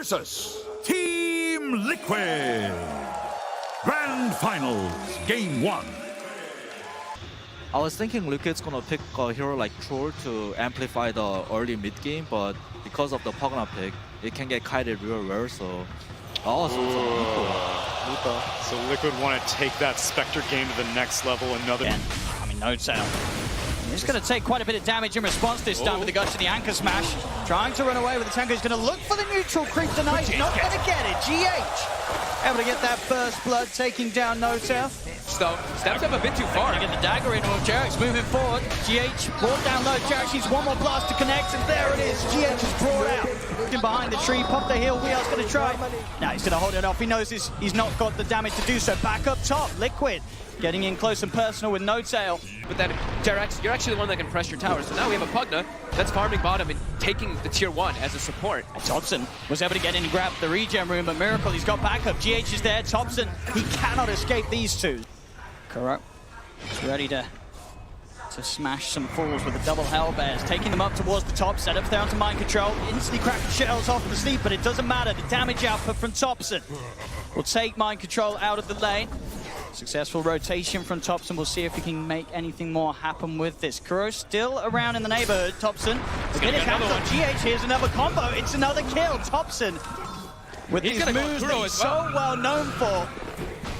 versus Team Liquid. Grand Finals, Game 1. I was thinking Liquid's gonna pick a hero like Troll to amplify the early mid game, but because of the Pugna pick, it can get kited real well, so... Oh, So Liquid want to take that Spectre game to the next level, another... Yeah. I mean, no tail. He's going to take quite a bit of damage in response this time with the guts to the anchor smash. Trying to run away with the tanker. He's going to look for the neutral creep tonight. Not going to get it. GH able to get that first blood, taking down No Tail. So, steps up a bit too far. Get the dagger in with Jarek's moving forward. GH brought down low. Jarek needs one more blast to connect, and there it is. GH is brought out. Looking behind the tree, pop the heal. Weir's going to try. Now he's going to hold it off. He knows he's not got the damage to do so. Back up top, Liquid getting in close and personal with No Tail. But then, Jarek, you're actually the one that can press your tower. So now we have a Pugna that's farming bottom and taking the tier 1 as a support. Thompson was able to get in and grab the regen room, but Miracle, he's got backup. GH is there. Thompson, he cannot escape these two. Kuro is ready to smash some fools with the double Hellbears, taking them up towards the top, set up there onto mind control, instantly cracking shells off of the sleep, but it doesn't matter. The damage output from Thompson will take mind control out of the lane. Successful rotation from Thompson. We'll see if he can make anything more happen with this. Kuro still around in the neighborhood. Thompson to get his hands on GH. Here's another combo. It's another kill. Thompson with these moves that he's so well known for.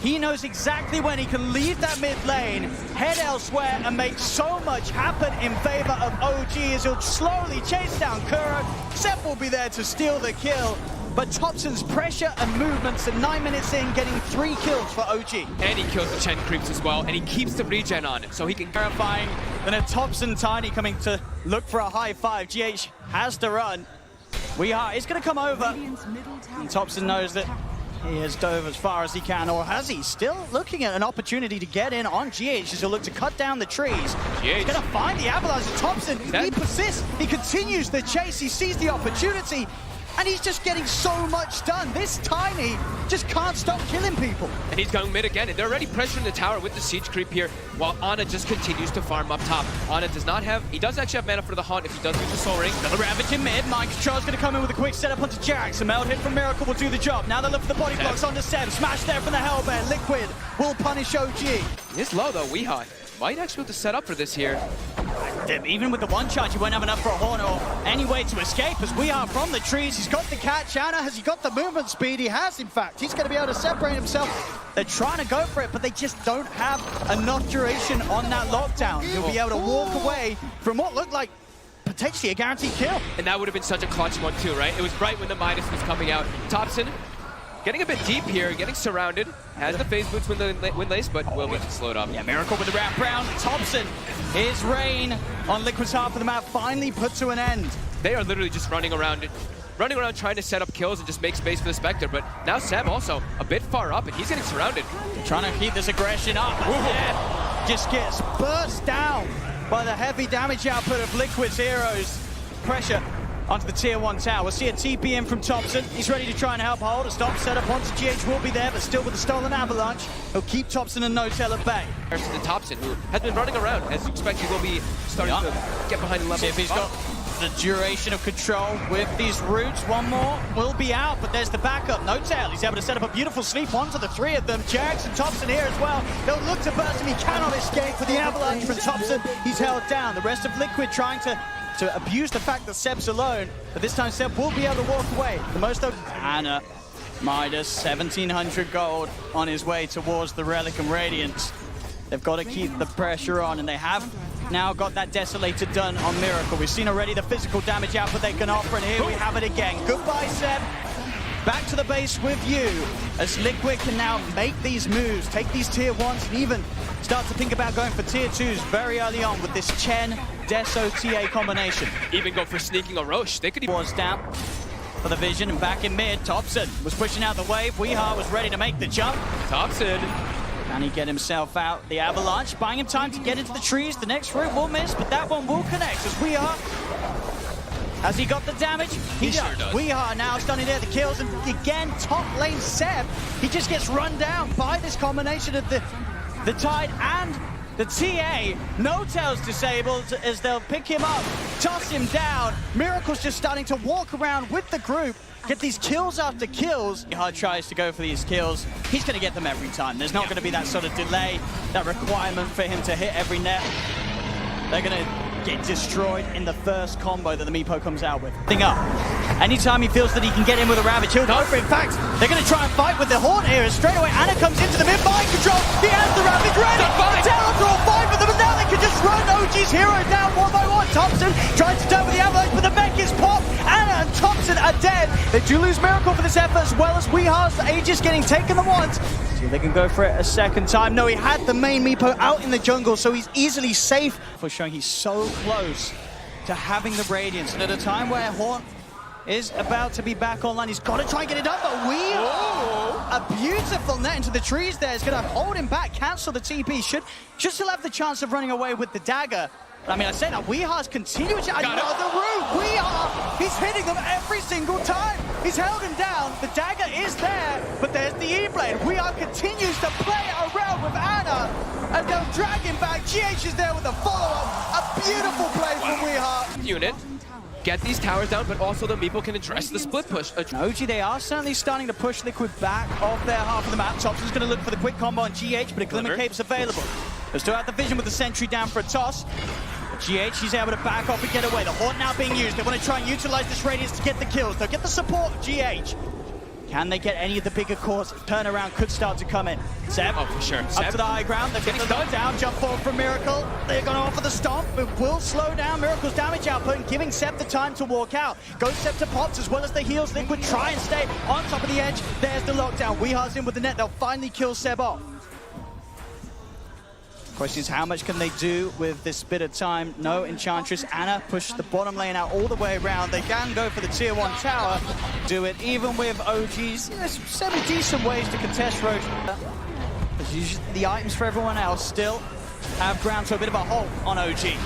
He knows exactly when he can leave that mid lane, head elsewhere, and make so much happen in favor of OG as he'll slowly chase down Kuro. Sep will be there to steal the kill, but Thompson's pressure and movements at 9 minutes in, getting 3 kills for OG. And he kills the Chen creeps as well, and he keeps the regen on, so he can... Terrifying. Then a Thompson Tiny coming to look for a high five. GH has to run. It's going to come over, and Thompson knows that he has dove as far as he can, or has he? Still looking at an opportunity to get in on GH as he'll look to cut down the trees. He's going to find the avalanche of Thompson. He persists. He continues the chase. He sees the opportunity, and he's just getting so much done. This Tiny just can't stop killing people. And he's going mid again, and they're already pressuring the tower with the siege creep here, while Ana just continues to farm up top. Ana does not have... He does actually have mana for the Haunt if he does use the Soul Ring. Another Ravage in mid. Mind Control's going to come in with a quick setup onto Jarek. Some meld hit from Miracle will do the job. Now they look for the body blocks onto Seb. Smash there from the Hellbear. Liquid will punish OG. He's low though, Weeha might actually be able to set up for this here. Even with the one charge, he won't have enough for a Horn or any way to escape as we are from the trees. He's got the catch. Ana, has he got the movement speed? He has, in fact. He's going to be able to separate himself. They're trying to go for it, but they just don't have enough duration on that lockdown. He'll be able to walk away from what looked like potentially a guaranteed kill. And that would have been such a clutch one too, right? It was right when the Midas was coming out. Thompson getting a bit deep here, getting surrounded. Has the phase boots when lace, but will get slowed up. Yeah, Miracle with the wrap round. Thompson, his reign on Liquid's half of the map finally put to an end. They are literally just running around trying to set up kills and just make space for the Spectre, but now Sam also a bit far up and he's getting surrounded. Trying to keep this aggression up. Just gets burst down by the heavy damage output of Liquid's heroes. Pressure onto the tier 1 tower. We'll see a TP in from Thompson. He's ready to try and help hold. A stop setup onto GH will be there, but still with the stolen avalanche. He'll keep Thompson and No Tail at bay. To the Thompson, who has been running around, as you expect, he will be starting to get behind the level. See if he's got the duration of control with these roots. One more will be out, but there's the backup. No Tail, he's able to set up a beautiful sleep onto the 3 of them. Jarek's and Thompson here as well. They'll look to burst him. He cannot escape with the avalanche from Thompson. He's held down. The rest of Liquid trying to abuse the fact that Seb's alone, but this time Seb will be able to walk away. The most of Ana, Midas, 1,700 gold on his way towards the Relic and Radiance. They've got to keep the pressure on, and they have now got that Desolator done on Miracle. We've seen already the physical damage output they can offer, and here we have it again. Goodbye, Seb. Back to the base with you, as Liquid can now make these moves, take these tier 1s, and even start to think about going for tier 2s very early on with this Chen Deso TA combination. Even go for sneaking a Roche. They could even... Was down for the vision, and back in mid, Thompson was pushing out the wave. Weeha was ready to make the jump. Thompson. Can he get himself out? The avalanche, buying him time to get into the trees. The next route will miss, but that one will connect as Weeha. Has he got the damage? He does. Sure does. Weeha now starting to get the kills, and again, top lane Seb, he just gets run down by this combination of the Tide and The TA, No Tail's disabled as they'll pick him up, toss him down. Miracle's just starting to walk around with the group, get these kills after kills. Hard tries to go for these kills. He's going to get them every time. There's not going to be that sort of delay, that requirement for him to hit every net. They're going to get destroyed in the first combo that the Meepo comes out with. Thing up. Anytime he feels that he can get in with a Ravage, he'll go for it. In fact, they're going to try and fight with the Horn here. Straight away, Anna comes into the mid mind control. He has the Ravage ready. Down to all 5 of them, and now they can just run OG's hero down one by one. Thompson tries to turn with the Avalanche, but the mech is popped. Anna and Thompson are dead. They do lose Miracle for this effort, as well as Weehar's Aegis getting taken the once. See if they can go for it a second time. No, he had the main Meepo out in the jungle, so he's easily safe for showing he's so close to having the Radiance. And at a time where Horn is about to be back online, he's got to try and get it done, but a beautiful net into the trees there is going to hold him back, cancel the TP. Should still have the chance of running away with the dagger. I mean, I say that Weehar's continuing to another route. Weehar, he's hitting them every single time. He's held him down. The dagger is there, but there's the E-Blade. Weehar continues to play around with Anna, and they'll drag him back. GH is there with a follow-up. A beautiful play from Weehar. Unit. Get these towers down, but also the Meepo can address the split push. OG, they are certainly starting to push Liquid back off their half of the map. Thompson's going to look for the quick combo on GH, but a Glimmer Cape's available. They still have the vision with the sentry down for a toss. GH, he's able to back off and get away. The Haunt now being used. They want to try and utilize this radius to get the kills. They'll get the support of GH. Can they get any of the bigger cores? Turnaround could start to come in. Seb, oh, for sure. Up Seb. to the high ground. They're getting the down. Jump forward from Miracle. They're going to offer the stomp. It will slow down Miracle's damage output and giving Seb the time to walk out. Goes Seb to pops as well as the heals. Liquid try and stay on top of the edge. There's the lockdown. Weehar's in with the net. They'll finally kill Seb off. Question is, how much can they do with this bit of time? No Enchantress. Anna pushed the bottom lane out all the way around. They can go for the tier 1 tower. Do it even with OGs. There's some decent ways to contest Roach. The items for everyone else still have ground to a bit of a halt on OG.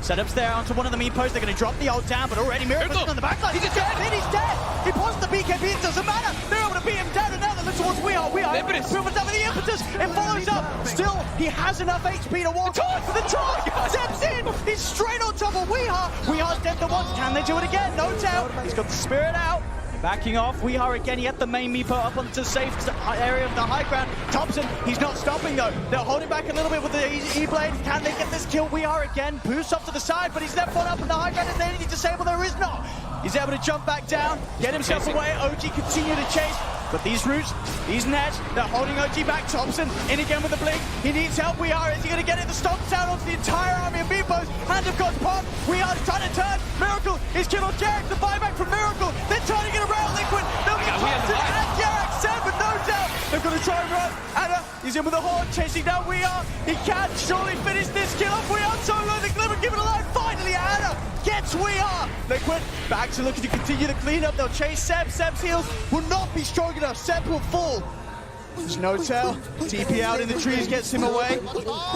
Setups there onto one of the Meepos. They're going to drop the ult down, but already Miracle's on the backline. He's dead. He's dead. He paused the BKB. It doesn't matter. They're able to beat him down, and now they look towards Weehar. Weehar moving down with the impetus. It follows up. Still, he has enough HP to walk for the charge. Steps in. He's straight on top of Weehar. Weehar's dead the once. Can they do it again? No Tail. He's got the spirit out. Backing off, Weehar again. He had the main Meepo up onto the safe area of the high ground. Thompson, he's not stopping though. They're holding back a little bit with the E-Blade. Can they get this kill? Weehar again. Boost off to the side, but he's left one up in the high ground. Is there anything disabled? There is not. He's able to jump back down, get himself away. OG continue to chase. But these roots, these nets, they're holding OG back. Thompson in again with the blink. He needs help. Weehar, is he going to get it? The stomp down onto the entire army of Meepos. Hand of God's pop. Weehar's trying to turn. Miracle is killed on Jarek. The buyback from Miracle. They're trying to get around Liquid. They'll get Thompson and Jarek. Seb with no doubt. They're going to try and run. Anna, he's in with the Horn, chasing down Weehar. He can surely finish this kill off. Weehar solo the Glimmer, give it a line. Finally, Anna gets Weehar. Liquid back to looking to continue the cleanup. They'll chase Seb. Seb's heals will not be strong enough. Seb will fall. There's no Tail. TP out in the trees gets him away.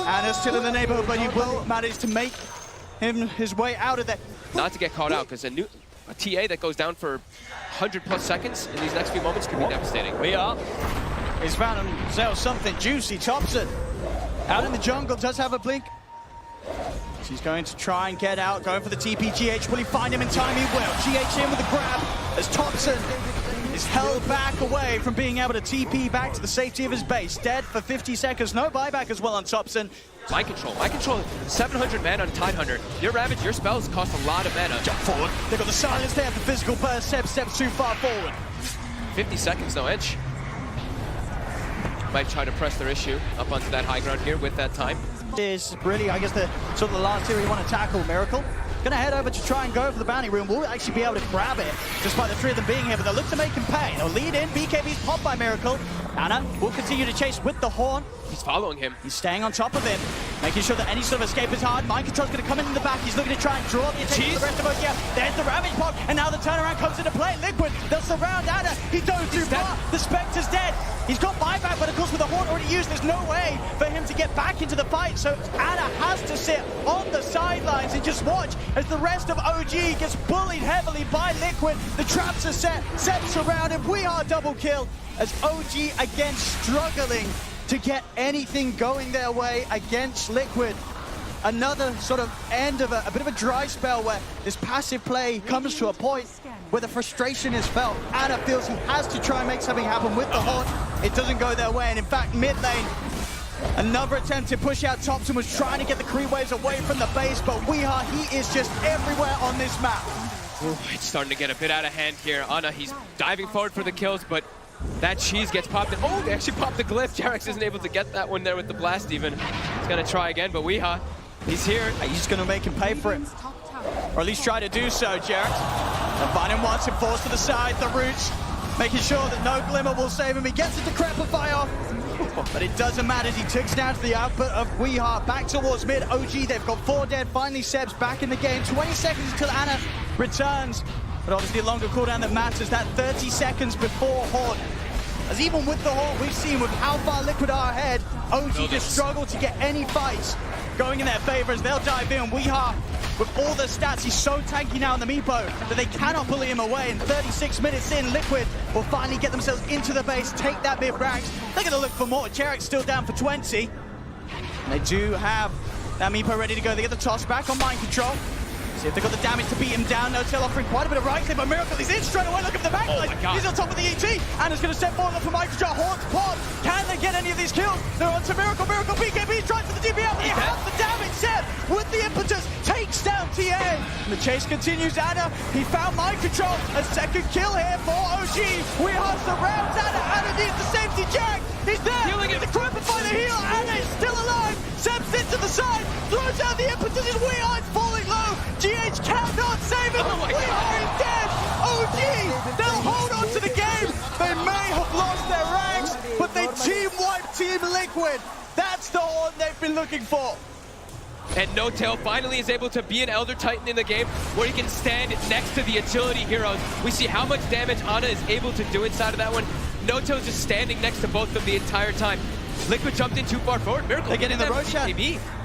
Anna's still in the neighborhood, but he will manage to make his way out of there. Not to get caught out, because a TA that goes down for 100+ seconds in these next few moments could be devastating. Weehar. He's found himself something juicy. Thompson out in the jungle, does have a blink. He's going to try and get out, going for the TP. GH, will he find him in time? He will. GH in with the grab as Thompson is held back away from being able to TP back to the safety of his base. Dead for 50 seconds. No buyback as well on Thompson. Mind control. Mind control. 700 mana on Tide Hunter. Your Ravage, your spells cost a lot of mana. Jump forward. They've got the silence. They have the physical burst. Seb steps too far forward. 50 seconds, no edge. Might try to press their issue up onto that high ground here with that time. Is really, I guess, the sort of the last tier you want to tackle. Miracle gonna head over to try and go for the bounty room. We'll actually be able to grab it despite the three of them being here, but they'll look to make him pay. They'll lead in. BKB's popped by Miracle. Anna will continue to chase with the Horn. He's following him. He's staying on top of him, making sure that any sort of escape is hard. Mind Control's going to come in the back. He's looking to try and draw the attention of the rest of us. Yeah, there's the Ravage pop, and now the turnaround comes into play. Liquid, they'll surround Anna. He dove too far. The Spectre's dead. He's got buyback, but of course with the Horn already used, there's no way for him to get back into the fight. So Anna has to sit on the sidelines and just watch as the rest of OG gets bullied heavily by Liquid. The traps are set. Seb's surrounded. We are double kill as OG again struggling to get anything going their way against Liquid. Another sort of end of a bit of a dry spell where this passive play comes to a point where the frustration is felt. Anna feels he has to try and make something happen with the Horde. It doesn't go their way, and in fact, mid lane, another attempt to push out Thompson was trying to get the creep waves away from the base, but Weeha, he is just everywhere on this map. Ooh, it's starting to get a bit out of hand here. Ana, he's diving forward for the kills, but that cheese gets popped. Oh, they actually popped the glyph. Jarex isn't able to get that one there with the blast even. He's gonna try again, but Weeha, he's here. He's gonna make him pay for it. Or at least try to do so, Jarex. And Bynum wants him forced to the side, the roots, making sure that no glimmer will save him. He gets it to Crepify off, but it doesn't matter as he ticks down to the output of Weeha. Back towards mid, OG, they've got 4 dead. Finally, Seb's back in the game. 20 seconds until Ana returns, but obviously a longer cooldown that matters, that 30 seconds before Horde. As even with the Horde, we've seen with how far Liquid are ahead, OG just struggle to get any fights going in their favor as they'll dive in. Weeha, with all the stats, he's so tanky now in the Meepo that they cannot bully him away. And 36 minutes in, Liquid will finally get themselves into the base, take that mid ranks. They're going to look for more. Jarek's still down for 20. And they do have that Meepo ready to go. They get the toss back on mind control. See if they've got the damage to beat him down. No-Tail offering quite a bit of right clip, but Miracle is in straight away. Look at the backline. He's on top of the ET. Anna's going to step forward for Microshot. Horde's pod. Can they get any of these kills? They're on to Miracle. Miracle BKB tries for the DPL, but he has the damage set with the impetus. Takes down TA. And the chase continues. Anna, he found mind control. A second kill here for OG. Weeha surrounds Anna. Anna needs the safety jack. He's there. Healing it. The Crepify the heal. Anna is still alive. Seb sits to the side. Throws out the impetus. His Weeha is falling low. GH cannot save him. Oh my Weeha God. is dead. OG, they'll hold on to the game. They may have lost their ranks, but they team wipe Team Liquid. That's the Horde they've been looking for. And No-Tail finally is able to be an Elder Titan in the game where he can stand next to the agility heroes. We see how much damage Ana is able to do inside of that one. No-Tail's just standing next to both of them the entire time. Liquid jumped in too far forward. Miracle They're getting the Roshan.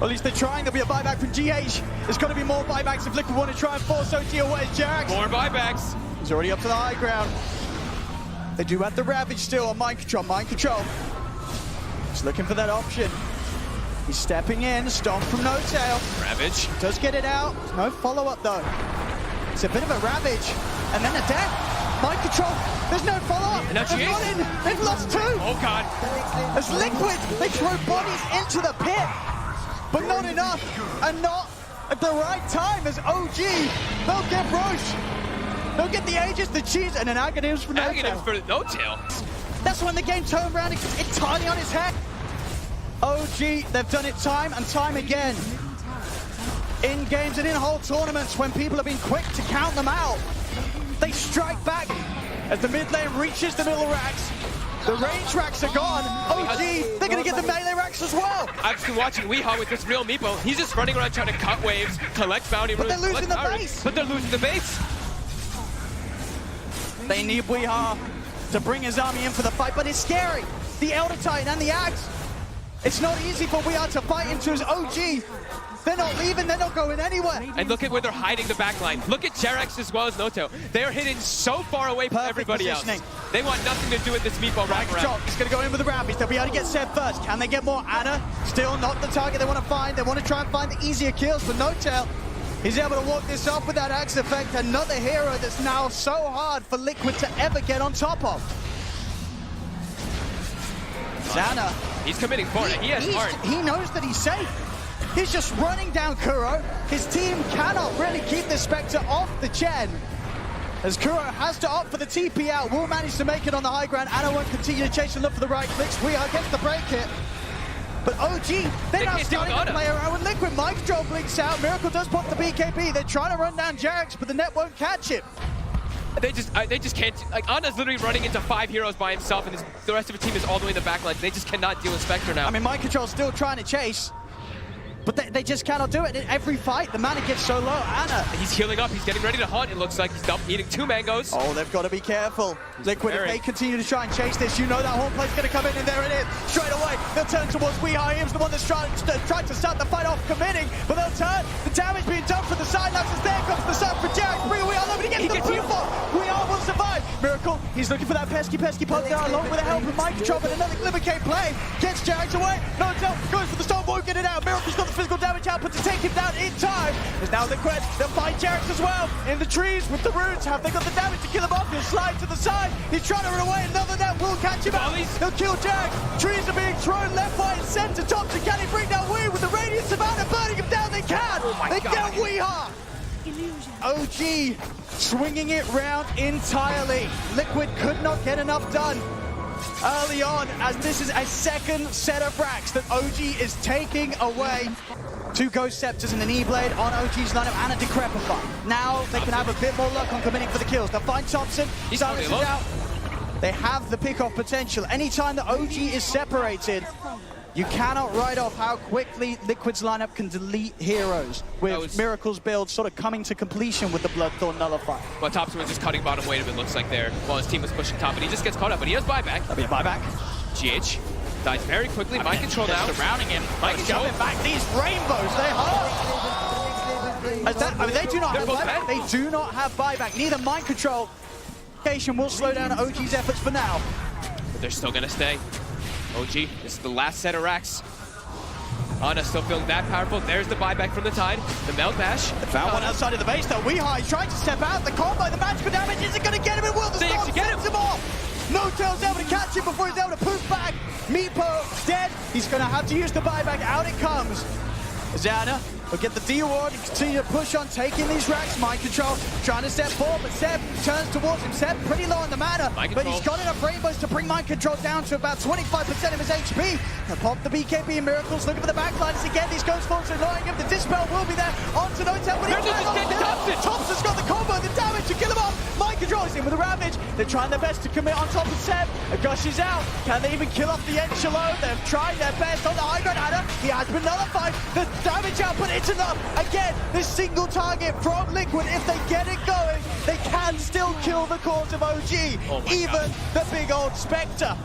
Or at least they're trying. There'll be a buyback from GH. There's going to be more buybacks if Liquid want to try and force OG away. Jarex. More buybacks. He's already up to the high ground. They do have the Ravage still on mind control. Mind control. He's looking for that option. He's stepping in. Stomp from No-Tail. Ravage. Does get it out. No follow-up though. It's a bit of a Ravage. And then a death. Mind control. There's no follow-up. And now They've got in. They've lost 2. Oh God. As Liquid, they throw bodies into the pit. But not enough. And not at the right time as OG. They'll get Roche. They'll get the Aegis, the cheese, and an Aghanims for No-Tail. Aghanims for No-Tail. That's when the game turned around entirely on his head. OG, they've done it time and time again. In games and in whole tournaments when people have been quick to count them out. They strike back as the mid lane reaches the middle racks. The range racks are gone. OG, they're going to get the melee racks as well. I've just been watching Weeha with this real Meepo. He's just running around trying to cut waves, collect bounty runes. But they're losing the base. But they're losing the base. They need Weeha to bring his army in for the fight, but it's scary. The Elder Titan and the Axe. It's not easy for Weeha to fight into his OG. They're not leaving, they're not going anywhere. And look at where they're hiding the backline. Look at Jarex as well as No-Tail. They're hidden so far away from everybody else. They want nothing to do with this Meepo right around. He's going to go in with the Ravage. They'll be able to get Seb first. Can they get more? Anna, still not the target they want to find. They want to try and find the easier kills, but No-Tail, he's able to walk this off with that Axe effect. Another hero that's now so hard for Liquid to ever get on top of. Zana. He's committing for it. He has heart. He knows that he's safe. He's just running down Kuro. His team cannot really keep the Spectre off the Chen. As Kuro has to opt for the TP out, will manage to make it on the high ground. Anna won't continue to chase and look for the right clicks. Weeha gets the break hit. But OG, they're now starting to play around with Liquid. Mike Joe blinks out. Miracle does pop the BKB. They're trying to run down Jarex, but the net won't catch it. They just can't. Like, Ana's literally running into 5 heroes by himself, and the rest of the team is all the way in the back line. They just cannot deal with Spectre now. I mean, Mind Control's still trying to chase. but they just cannot do it. In every fight, the mana gets so low. Anna. He's healing up. He's getting ready to hunt. It looks like he's eating 2 mangoes. Oh, they've got to be careful. Liquid, if they continue to try and chase this, you know that horn play's going to come in, and there it is. Straight away, they'll turn towards Weehai. Him's the one that's tried to start the fight off, committing, but they'll turn. The damage being done from the sidelines as there comes the sun for Jared. Weehai looking to get the proof on. Weehai will survive. Miracle, he's looking for that pesky poke there, along with the help of Mind Control, but another Glimmercade play gets Jared away. No, goes for the storm, won't get it out. Miracle's got the physical damage output to take him down in time. There's now Liquid, they'll find Jared as well. In the trees with the roots, have they got the damage to kill him off? He'll slide to the side. He's trying to run away, another net will catch him out. He'll kill Jared. Trees are being thrown left, right, and center. Thompson, can he bring down Wee with the radiance of Anna burning him down? They can. They get Weehai. OG swinging it round entirely. Liquid could not get enough done early on, as this is a second set of racks that OG is taking away. 2 Ghost Scepters and an E-Blade on OG's lineup and a Decrepify. Now they can have a bit more luck on committing for the kills. They'll find Thompson. Silence is out. They have the pick-off potential. Anytime that OG is separated, you cannot write off how quickly Liquid's lineup can delete heroes, with Miracle's build sort of coming to completion with the Bloodthorn Nullify. Well, Thompson was just cutting bottom weight, it looks like there, while his team was pushing top, and he just gets caught up, but he has buyback. That'll be a buyback. GH dies very quickly. Mind Control now. Surrounding him. Mind Control back. These rainbows, they hurt. I mean, they do not have buyback. They do not have buyback. Neither Mind Control will slow down OG's efforts for now. But they're still gonna stay. OG, this is the last set of racks. Ana still feeling that powerful. There's the buyback from the Tide. The melt bash. They found one outside of the base though. Weehai trying to step out. The combo, the magical damage isn't going to get him. It will. The storm sends him off. No Tail's able to catch him before he's able to poof back. Meepo dead. He's going to have to use the buyback. Out it comes. Zana will get the D-Ward and continue to push on, taking these racks. Mind Control trying to step forward, but Seb turns towards him. Seb pretty low on the mana, but he's got enough rainbows to bring Mind Control down to about 25% of his HP. He'll pop the BKB and Miracles, looking for the backlines again. These Ghost Forms are annoying him. The Dispel will be there. Onto No-Tail, but Thompson's got the combo, the damage to kill him off. Mind Control is in with the Ravage. They're trying their best to commit on top of Seb. Gush is out. Can they even kill off the Enchilo? They've tried their best on the high ground Anna. He has been nullified. The damage output, it's enough. Again, this single target from Liquid, if they get it going, they can still kill the cause of OG. Even the big old Spectre.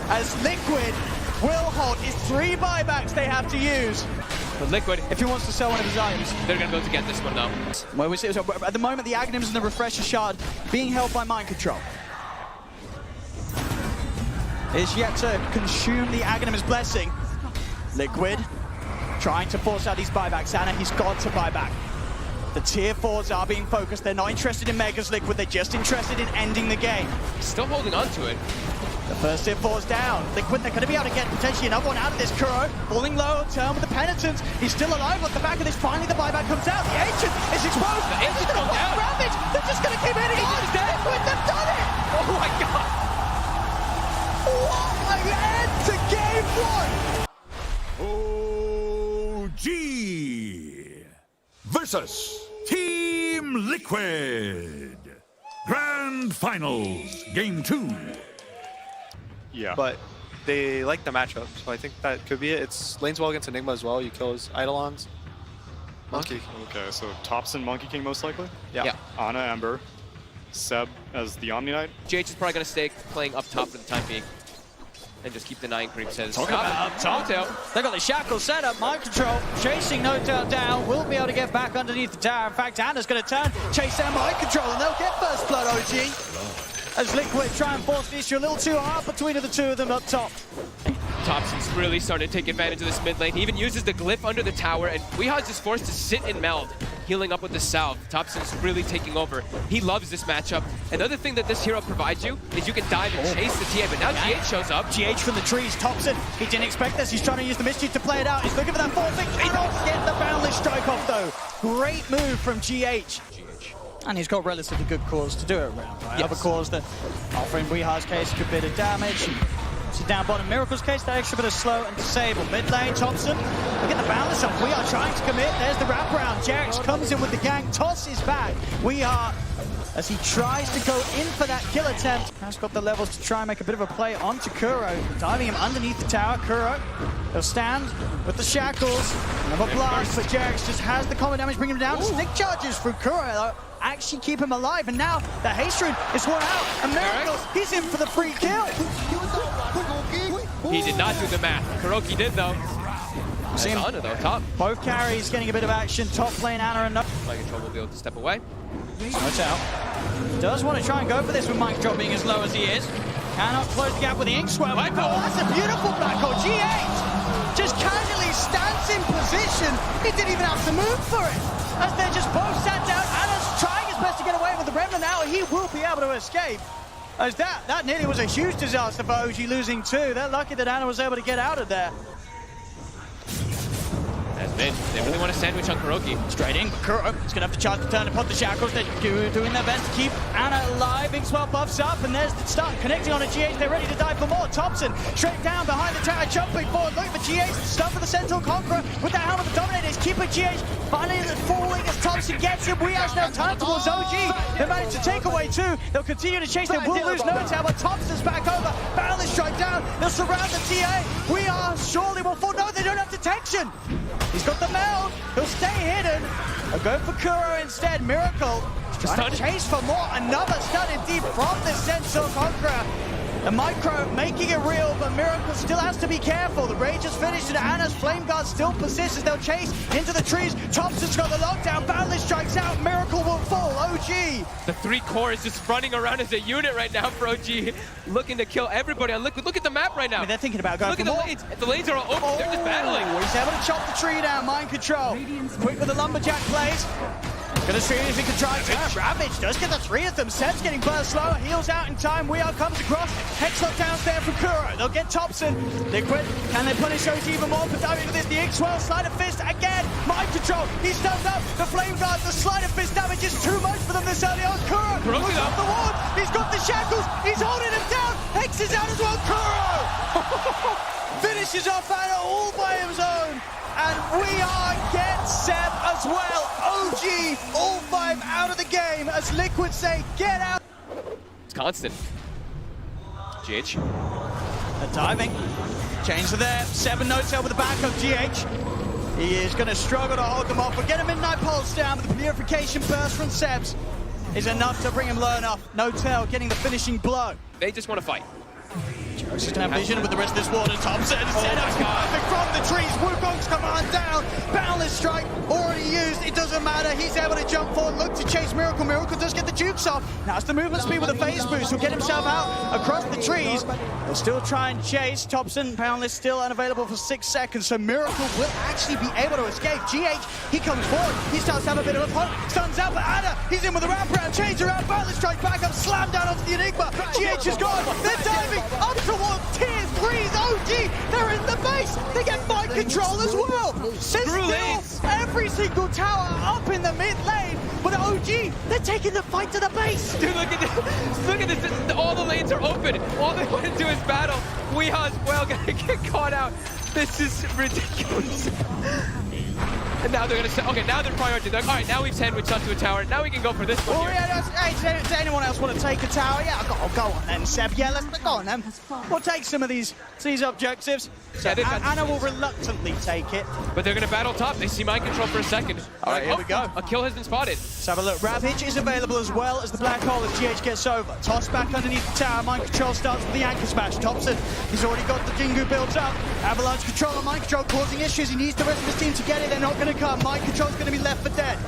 As Liquid will hold, it's 3 buybacks they have to use. But Liquid, if he wants to sell one of his items, they're going to be able to get this one now. Well, we see, so at the moment, the Aghanims and the Refresher Shard being held by Mind Control. Is yet to consume the Aghanim's Blessing. Liquid trying to force out these buybacks. Anna, he's got to buy back. The tier 4s are being focused. They're not interested in Megas Liquid. They're just interested in ending the game. Still holding on to it. The first tier 4's down. Liquid, they're going to be able to get potentially another one out of this. Kuro falling low, turn with the Penitence. He's still alive at the back of this. Finally, the buyback comes out. The Ancient is exposed. The Ancient's gone down. Ravage. They're just going to keep hitting on. Liquid, they've done it. Oh my god. What an end to game 1. OG versus Team Liquid. Grand Finals, Game 2. Yeah. But they like the matchup, so I think that could be it. It's lanes well against Enigma as well. You kill his Eidolons. Monkey. Okay, so Thompson, Monkey King most likely? Yeah. Ana, Ember. Seb as the Omni Knight. GH is probably going to stay playing up top for the time being. And just keep denying creep says. Talk about up top. They got the shackle set up. Mind Control chasing No-Tail down. Will be able to get back underneath the tower. In fact, Anna's going to turn, chase down Mind Control, and they'll get first blood, OG. As Liquid try and force the issue a little too hard between the two of them up top. Thompson's really starting to take advantage of this mid lane. He even uses the glyph under the tower, and Weehai's just forced to sit and meld, healing up with the Salve. Thompson's really taking over. He loves this matchup. Another thing that this hero provides you is you can dive and chase the TA, but now GH shows up. GH from the trees, Thompson. He didn't expect this. He's trying to use the Mischief to play it out. He's looking for that forcing. He don't get the Boundless Strike off, though. Great move from GH. And he's got relatively good cause to do it around, right? Yes. Other cause that, offering Weehai's case, good bit of damage. So down bottom, Miracle's case, that extra bit of slow and disable. Mid lane, Thompson, look at the balance up. We are trying to commit. There's the wraparound. Jarex comes in with the gang. Toss is back. We are as he tries to go in for that kill attempt. Has got the levels to try and make a bit of a play onto Kuro, diving him underneath the tower. Kuro, he'll stand with the shackles. Another blast, but Jax just has the combo damage, bring him down. Stick charges from Kuro. They'll actually keep him alive, and now the haste rune is worn out. And Miracle, he's in for the free kill. He did not do the math. Kuroki did though. See him. Ana though, top. Both carries getting a bit of action. Top lane, Ana and Mind Control will be able to step away. Notes out. Does want to try and go for this with Mind Control being as low as he is. Cannot close the gap with the ink swell. Oh, that's a beautiful back hole. G8 just casually stands in position. He didn't even have to move for it. As they're just both sat down. Ana's trying his best to get away with the Remnant now. He will be able to escape. As that nearly was a huge disaster for OG losing two. They're lucky that Ana was able to get out of there. As mid, they really want to sandwich on Kuroki. Straight in, Kuro is going to have to charge the turn upon the shackles. They're doing their best to keep Ana alive. Inkswell buffs up, and there's the start connecting on a GH. They're ready to dive for more. Thompson straight down behind the tower, jumping forward, looking for GH. Stuff for the Sentinel Conqueror with the helmet of the Dominators. Keeper GH finally falling as Thompson gets him. We have now time towards OG. They managed to take away two. They'll continue to chase. They will lose no tower, but Thompson's back over. Battle is strike down. They'll surround the TA. We are surely will fall. No, they don't have detection. He's got the meld. He'll stay hidden. They'll go for Kuro instead. Miracle trying to chase for more. Another stun indeed from the Sentinel Conqueror. The micro making it real, but Miracle still has to be careful. The rage is finished, and Ana's flame guard still persists as they'll chase into the trees. Thompson's got the lockdown. Boundless strikes out. Miracle will fall. OG. The three core is just running around as a unit right now for OG, looking to kill everybody on Liquid. Look at the map right now. I mean, they're thinking about going Look for at more. the lanes. The lanes are all open. They're just battling. He's able to chop the tree down. Mind control. Quick with the lumberjack plays. Gonna see if he can try to Ravage does get the three of them. Seb's getting burst slower, heals out in time. Weir comes across. Headshot downstairs there for Kuro. They'll get Thompson. Liquid, can they punish OG even more for diving into this? The Inkswell, Sleight of Fist again. Mind control, he stands up. The Flame Guard, the Sleight of Fist damage is too much for them this early on. Kuro looks off the wall. He's got the shackles. He's holding him down. Hex is out as well. Kuro finishes off Ana all by his own. And we are get Seb as well. OG, all five out of the game as Liquid say, get out. It's constant. GH. They're diving. Change to there. 7 notes out with the back of GH. He is going to struggle to hold them off. We'll get a Midnight Pulse down, but the Purification Burst from Sebs is enough to bring him low enough. No tell getting the finishing blow. They just want to fight. Joe's just have vision with the rest of this water. Thompson set up perfect from the trees. Wukong's command down. Boundless strike already used. It doesn't matter. He's able to jump forward, look to chase Miracle. Miracle does get the jukes off. Now it's the movement speed with a phase boost. He'll get himself out across the trees. He'll still try and chase. Thompson, Boundless still unavailable for 6 seconds. So Miracle will actually be able to escape. GH, he comes forward. He starts to have a bit of a punt. Stuns out, but Ana, he's in with a wraparound. Change around. Boundless strike back up. Slam down onto the Enigma. GH is gone. They're diving up towards tier 3's OG. They're in the base. They get mind control as well. There's still every single tower up in the mid lane. But OG, they're taking the fight to the base. Dude, look at this. Look at this. All the lanes are open. All they want to do is battle. Weeha's well gonna get caught out. This is ridiculous. And now they're gonna say, okay, now they're prioritizing. Like, all right, now we've sandwiched onto a tower. Now we can go for this one. Oh, here. yeah, hey, does anyone else want to take a tower? Yeah, go on then, Seb. Yeah, let's go on then. We'll take some of these objectives. So Ana will reluctantly take it. But they're gonna battle top. They see mind control for a second. All right, here we go. A kill has been spotted. Let's have a look. Ravage is available as well as the black hole as GH gets over. Toss back underneath the tower. Mind control starts with the anchor smash. Thompson, he's already got the Jingu built up. Avalanche control on mind control causing issues. He needs the rest of his team to get it. They're not going to come. Mind control's going to be left for dead.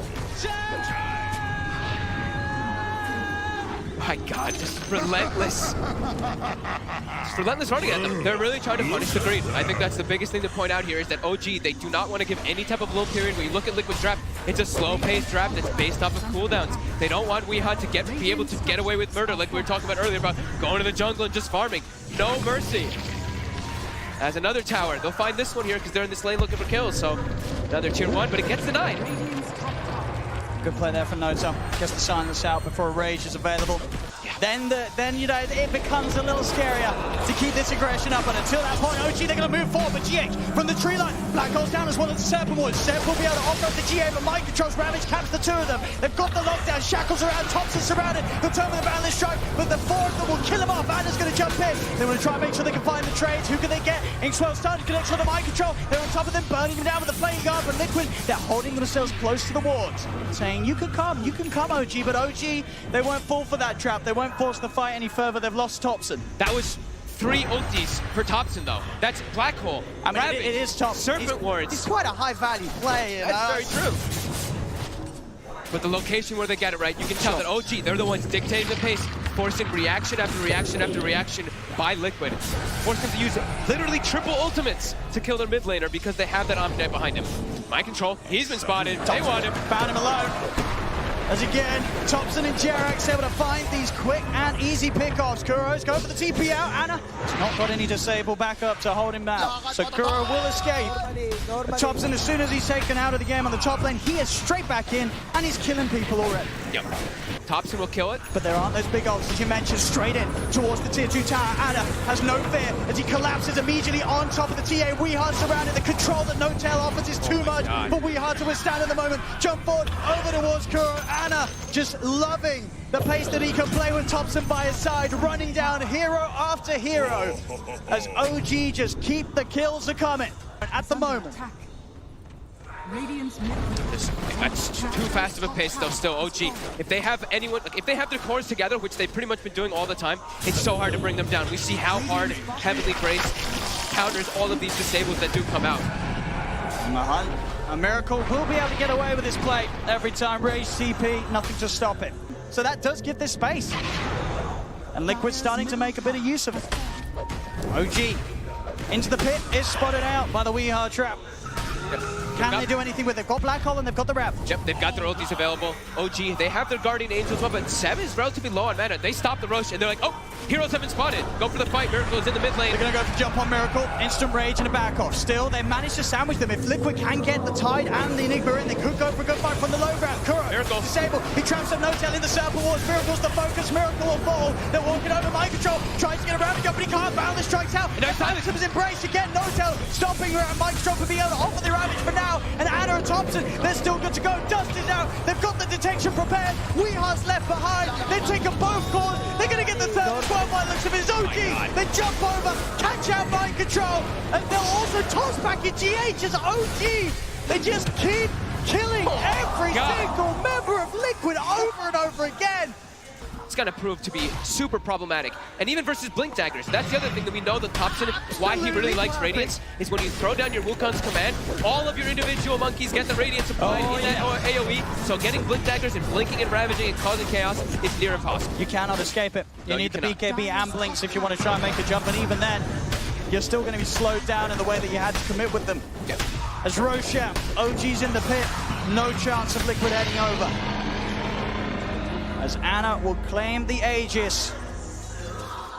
My God, just relentless. Just relentless running at them. They're really trying to punish the green. I think that's the biggest thing to point out here is that OG, they do not want to give any type of low period. When you look at Liquid's draft, it's a slow-paced draft that's based off of cooldowns. They don't want Weeha to be able to get away with murder like we were talking about earlier about going to the jungle and just farming. No mercy. As another tower, they'll find this one here because they're in this lane looking for kills. So another tier 1, but it gets denied. Good play there from Noto. Gets the silence out before a rage is available. Yeah, then you know, it becomes a little scarier to keep this aggression up. And until that point, OG, they're going to move forward. But GH from the tree line, Black Hole's down as well as the Serpent Woods. Serpent will be able to offload the GA, but Mind Control's Ravage caps the two of them. They've got the lockdown, Shackles around, Thompson surrounded. They'll turn with the Boundless Strike, but the four of them will kill him off. Anna's going to jump in. They want to try and make sure they can find the trades. Who can they get? Inkswell starting to connect on the Mind Control. They're on top of them, burning him down with the Flame Guard. But Liquid, they're holding themselves close to the wards, saying, you can come, OG. But OG, they won't fall for that trap. They won't force the fight any further. They've lost Thompson. That was 3 ultis for Thompson, though. That's Black Hole. I mean, it is Thompson. Serpent Wards. He's quite a high-value play. That's very true. But the location where they get it right, you can tell that OG, they're the ones dictating the pace, forcing reaction after reaction after reaction by Liquid. Forcing them to use literally triple ultimates to kill their mid laner because they have that Omnight behind him. Mind Control, he's been spotted. They want him. Found him alone. As again, Thompson and Jerax able to find these quick and easy pickoffs. Kuro's going for the TP out. Anna has not got any disable backup to hold him back. So Kuro will escape. Thompson, as soon as he's taken out of the game on the top lane, he is straight back in and he's killing people already. Yep. Thompson will kill it. But there aren't those big ults, as you mentioned, straight in towards the tier 2 tower. Anna has no fear as he collapses immediately on top of the TA. Weehard surrounded. The control that No-Tail offers is too much for Weehard to withstand at the moment. Jump forward over towards Kuro. Anna just loving the pace that he can play with Thompson by his side, running down hero after hero as OG just keep the kills a coming. At the moment, That's too fast of a pace, though. Still, OG. If they have anyone, if they have their cores together, which they've pretty much been doing all the time, it's so hard to bring them down. We see how hard Heavenly Grace counters all of these disables that do come out. A Miracle will be able to get away with this play every time. Rage TP, nothing to stop it. So that does give this space, and Liquid's starting to make a bit of use of it. OG into the pit is spotted out by the Weehard trap. Can they do anything with it? They've got Black Hole and they've got the Rev. Yep, they've got their ultis available. OG, they have their Guardian Angel as well, but Seb is relatively low on mana. They stop the rush and they're like, oh, heroes have been spotted. Go for the fight. Miracle is in the mid lane. They're going to go for jump on Miracle. Instant rage and a back off. Still, they managed to sandwich them. If Liquid can get the Tide and the Enigma in, they could go for a good fight from the low ground. Kuro, Miracle disabled. He traps up No-Tail in the Serpent Wars. Miracle's the focus. Miracle will fall. They're walking over Mind Control. Tries to get around the jump, but he can't. Boundless strikes out. And Phantom's embraced again. No-Tail stopping Mind Control from being able to offer the Ravage for now. And Anna and Thompson, they're still good to go. Dust is out. They've got the detection prepared. Weehard's left behind. They've taken both cores. They're going to get the third 12 by looks of his OG. They jump over, catch out Mind Control, and they'll also toss back in GH as OG. They just keep killing every single member of Liquid over and over again. It's going to prove to be super problematic. And even versus Blink Daggers, that's the other thing that we know that Thompson, why he really likes Radiance, is when you throw down your Wukong's command, all of your individual monkeys get the Radiance applied in that AoE, so getting Blink Daggers and blinking and ravaging and causing chaos is near impossible. You cannot escape it. You need the BKB and Blinks if you want to try and make a jump, and even then, you're still going to be slowed down in the way that you had to commit with them. Yep. As Roshan, OG's in the pit, no chance of Liquid heading over. As Anna will claim the Aegis.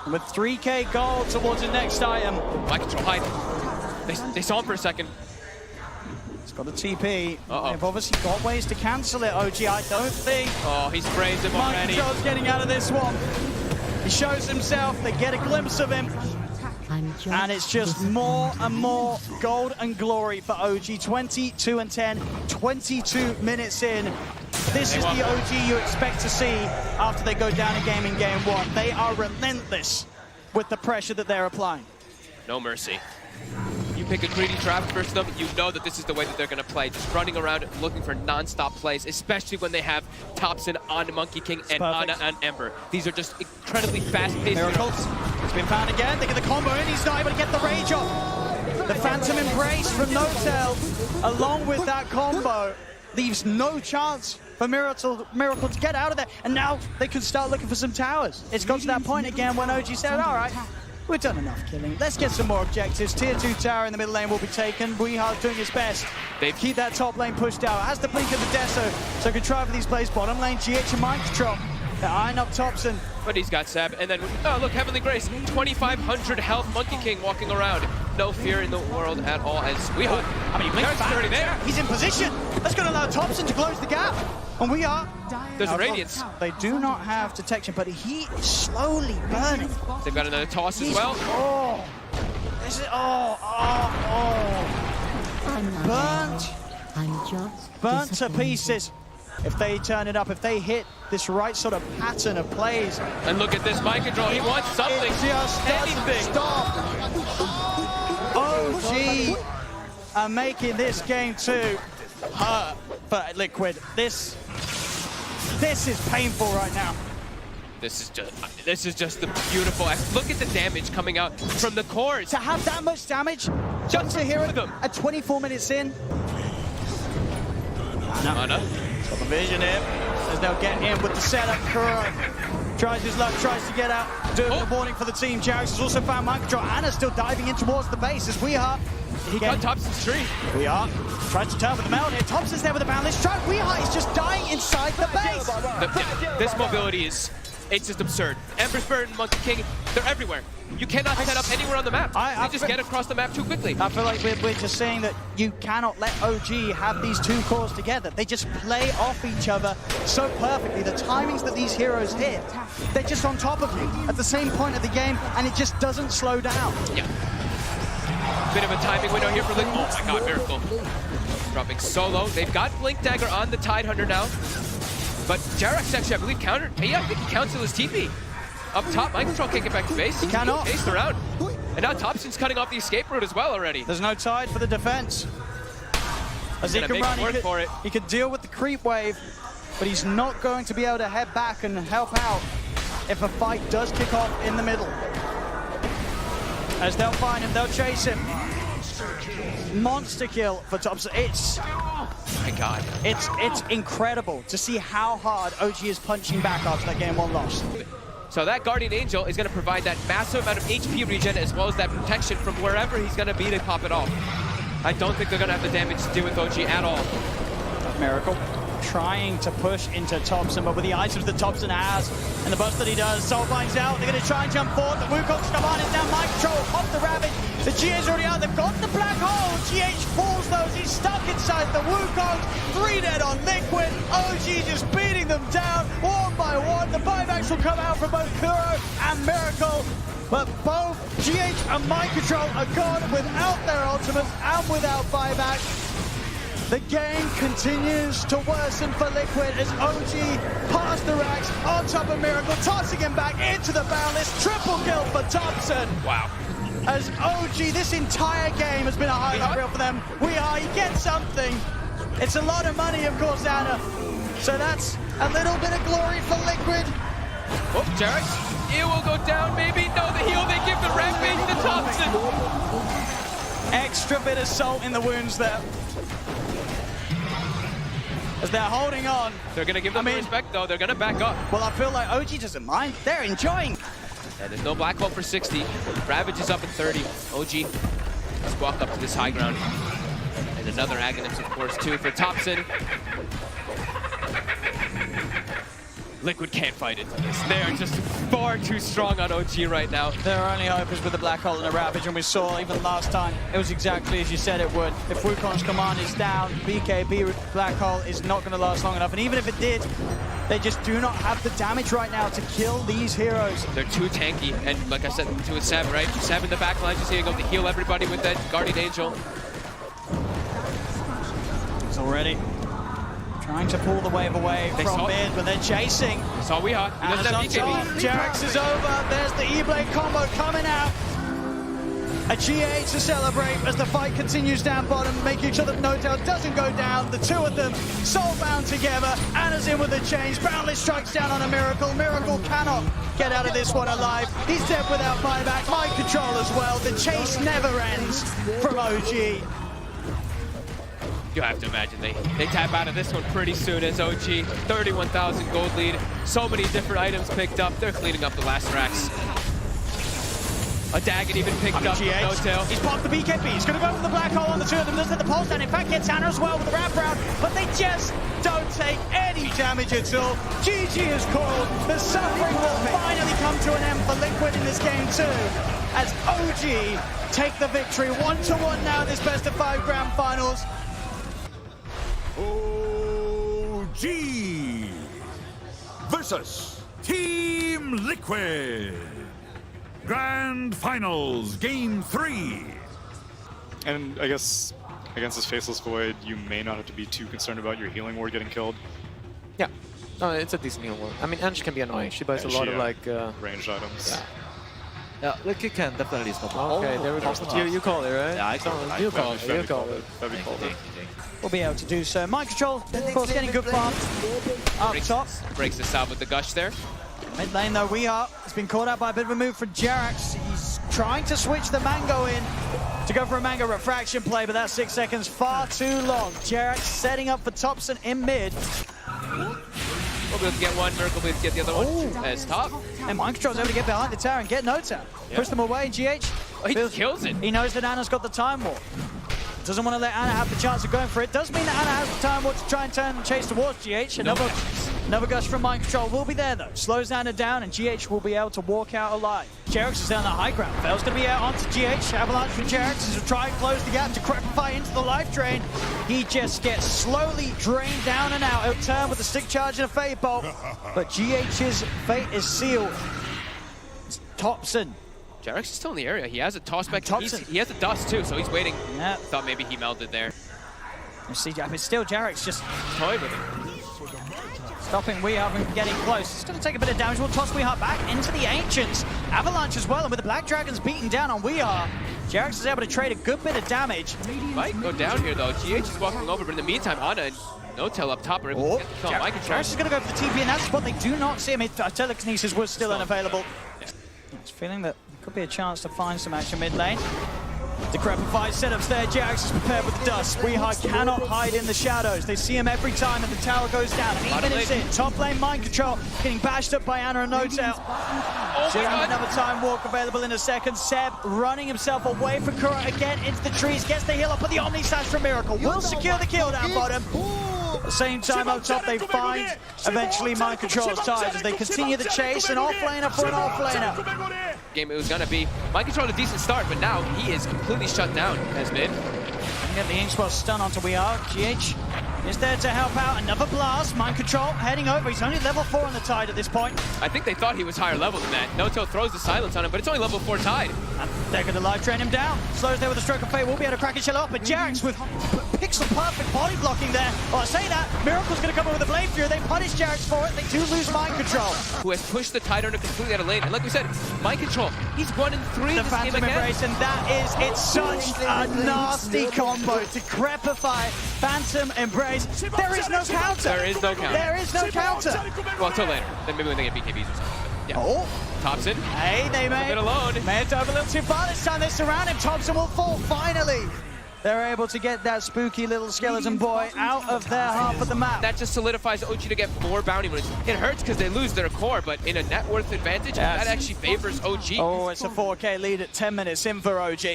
With 3k gold towards the next item. Mind Control hide. They saw him for a second. He's got a TP. They've obviously got ways to cancel it, OG. I don't think. Oh, he's framed him already. Mind Control's getting out of this one. He shows himself. They get a glimpse of him. And it's just more and more gold and glory for OG. 22 and 10, 22 minutes in. This is the OG you expect to see after they go down a game in game one. They are relentless with the pressure that they're applying. No mercy. You pick a greedy trap versus them, you know that this is the way that they're going to play. Just running around looking for non-stop plays, especially when they have Thompson on Monkey King and Anna and Ember. These are just incredibly fast-paced. Miracles. It's been found again. They get the combo in. He's not able to get the rage off. The Phantom Embrace from No-Tail, along with that combo, leaves no chance for Miracle to get out of there. And now they can start looking for some towers. It's got to that point again when OG said, all right, we've done enough killing. Let's get some more objectives. Tier 2 tower in the middle lane will be taken. Weehard doing his best. They keep that top lane pushed out. Has the blink of the Deso, so can try for these plays. Bottom lane, GH and Mind Control. They're eyeing up Thompson. But he's got Seb. And then, oh, look, Heavenly Grace. 2,500 health Monkey King walking around. No fear in the world at all as Weehard. I mean, Blink's already there. He's in position. That's going to allow Thompson to close the gap. And we are. There's a Radiance. They do not have detection, but he is slowly burning. They've got another toss as well. Oh, this is burnt to pieces. If they turn it up, if they hit this right sort of pattern of plays. And look at this mind control. He wants something. It just anything. Stop. OG are making this game too hurt for Liquid. This is painful right now. This is just the beautiful. Look at the damage coming out from the cores. To have that much damage, just to hear it at 24 minutes in. Mana. Got the vision here. As they'll get in with the setup. Kuro tries his luck, tries to get out. Doing the warning for the team. Jarex has also found mind control. Anna's still diving in towards the base as we are. He got Thompson's tree. We are. Tries to turn with the mount here. Thompson's there with the boundless strike. Weeha is just dying inside the base. This mobility is, it's just absurd. Ember's Bird and Monkey King, they're everywhere. You cannot set up anywhere on the map. They just get across the map too quickly. I feel like we're just saying that you cannot let OG have these two cores together. They just play off each other so perfectly. The timings that these heroes hit, they're just on top of you at the same point of the game, and it just doesn't slow down. Yeah. Bit of a timing window here for Liquid. Oh my god, Miracle. Dropping solo. They've got Blink Dagger on the Tidehunter now. But Jarex actually, I believe, countered. Yeah, I think he counts his TP. Up top, mind control can't get back to base. He cannot. Chased around. And now Thompson's cutting off the escape route as well already. There's no tide for the defense. As he can run, he could deal with the creep wave, but he's not going to be able to head back and help out if a fight does kick off in the middle. As they'll find him, they'll chase him. Monster kill for Thompson. Oh my god. It's incredible to see how hard OG is punching back after that game 1 loss. So that Guardian Angel is going to provide that massive amount of HP regen as well as that protection from wherever he's going to be to pop it off. I don't think they're going to have the damage to do with OG at all. Miracle trying to push into Thompson, but with the items that Thompson has and the burst that he does, Soul finds out. They're going to try and jump forward. The Wukong's come on. It's now mind control off the Ravage. The GA's already out. They've got the black hole. GH falls those. He's stuck inside the Wukong. 3 dead on Liquid. OG just beating them down one by one. The buybacks will come out from both Kuro and Miracle. But both GH and mind control are gone without their ultimates and without buyback. The game continues to worsen for Liquid as OG past the racks on top of Miracle, tossing him back into the boundless. Triple kill for Thompson. Wow. As OG, this entire game has been a highlight reel for them. He gets something. It's a lot of money, of course, Anna. So that's a little bit of glory for Liquid. Oh, Jarex, it will go down, maybe. No, the heal, they give the rampage to Thompson. Extra bit of salt in the wounds there. As they're holding on. They're going to give them the respect, though. They're going to back up. Well, I feel like OG doesn't mind. They're enjoying. Yeah, there's no black hole for 60. Ravage is up at 30. OG, let's walk up to this high ground. And another Aghanim, of course, too, for Thompson. Liquid can't fight into this. They are just far too strong on OG right now. Their only hope is with the black hole and the Ravage, and we saw even last time, it was exactly as you said it would. If Wukong's command is down, BKB black hole is not going to last long enough, and even if it did, they just do not have the damage right now to kill these heroes. They're too tanky, and like I said, to a Seb, right? Seb in the back line, just here to go to heal everybody with that Guardian Angel. It's already trying to pull the wave away from mid, but they're chasing. That's all we are. He doesn't have BKB. Jarex is over. There's the E-Blade combo coming out. A GH to celebrate as the fight continues down bottom, making sure that No-Tail doesn't go down. The two of them soul-bound together. Anna's in with the change. Boundless strikes down on a Miracle. Miracle cannot get out of this one alive. He's dead without buyback. Mind control as well. The chase never ends from OG. You have to imagine they tap out of this one pretty soon as OG. 31,000 gold lead. So many different items picked up. They're cleaning up the last racks. A Daggett even picked up from No-Tail. He's popped the BKB. He's going to go for the black hole on the two of them. Doesn't hit the pulse down. In fact, gets Anna as well with the wraparound. But they just don't take any damage at all. GG is called. The suffering will finally come to an end for Liquid in this game too. As OG take the victory 1-1 now in this best of 5 grand finals. OG OG versus Team Liquid. Grand Finals, Game 3. And I guess against this Faceless Void, you may not have to be too concerned about your healing ward getting killed. Yeah. No, it's a decent heal ward. I mean, Ange can be annoying. She buys a lot of like... ranged items. Yeah, Liquid can definitely stop. Okay, there we go. You call it, right? Yeah, I call it. You call it. You call it. That'd be cool. We'll be able to do so. Mind control, of course, getting good farm up top. Breaks this out with the gush there. Mid lane though, has been caught out by a bit of a move from Jerax. He's trying to switch the Mango in to go for a Mango refraction play, but that 6 seconds far too long. Jerax setting up for Thompson in mid. We'll be able to get one, Miracle will be able to get the other one as top. And Mind Control's able to get behind the tower and get no tower. Push them away, GH. Oh, he kills it. He knows that Anna's got the time warp. Doesn't want to let Anna have the chance of going for it. Does mean that Anna has the time warp to try and turn and chase towards GH. Another gush from Mind Control will be there though. Slows Anna down and GH will be able to walk out alive. Jerax is down the high ground. Fail's going to be out onto GH. Avalanche from Jerax is to try and close the gap to Crepify into the life drain. He just gets slowly drained down and out. He'll turn with a stick charge and a Fade Bolt. But GH's fate is sealed. It's Thompson. Jerax is still in the area. He has a toss back. Thompson. He has a dust too, so he's waiting. Yeah. Thought maybe he melted there. You see, but still Jerax just Toyed with him. stopping Weehaw from getting close. It's going to take a bit of damage. We'll toss Weehaw back into the Ancients. Avalanche as well, and with the Black Dragons beating down on Weehaw, Jerax is able to trade a good bit of damage. Might go down here though. GH is walking over, but in the meantime, Anna and No-Tail up top are able to get the kill on Mind Control. Jerax is going to go for the TP in that spot. They do not see him. Telekinesis was still unavailable. It's feeling that there could be a chance to find some action mid lane. Decrepify setups there. Jerax is prepared with the dust. Weehaw cannot hide in the shadows. They see him every time and the tower goes down. 8 minutes in. Top lane Mind Control getting bashed up by Anna and No-Tail. Another time walk available in a second. Seb running himself away from Kura again into the trees. Gets the heal up with the Omni Slash from Miracle. Will secure the kill down bottom. At the same time up top they find eventually Mind Control's ties as they continue the chase. An off-laner for an off-laner. Game it was gonna be. Mind Control had a decent start, but now he is completely shut down as mid. Get the Inkspot stun onto Weehaw. GH is there to help out. Another blast. Mind Control heading over. He's only level 4 on the Tide at this point. I think they thought he was higher level than that. No-Tail throws the silence on him, but it's only level 4 Tide. And they're going to live train him down. Slows there with a stroke of fate. Will be able to crack his shell up, but Jerax with pixel perfect body blocking there. Well, I say that. Miracle's going to come in with a Blade Fury. They punish Jerax for it. They do lose Mind Control. Who has pushed the Tide Runner completely out of lane. And like we said, Mind Control, he's 1 in 3 The this Phantom game again. Embrace, and that is, it's such a nasty combo to Crepify Phantom Embrace. There is no counter. There is no counter. There is no counter. Well, until later. Then maybe when they get BKBs or something. But yeah. Oh. Thompson. Hey, they may it alone. have dove a little too far this time. They surround him. Thompson will fall finally. They're able to get that spooky little skeleton boy out of their half of the map. That just solidifies OG to get 4 bounty winners. It hurts because they lose their core, but in a net worth advantage, that actually favors OG. Oh, it's a 4K lead at 10 minutes in for OG.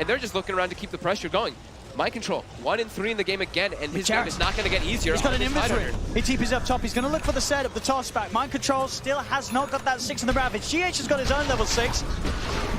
And they're just looking around to keep the pressure going. Mind Control, 1 in 3 in the game again, and his game is not going to get easier. He's got an inventory. He TP's up top. He's going to look for the setup, the toss back. Mind Control still has not got that 6 in the Ravage. GH has got his own level 6.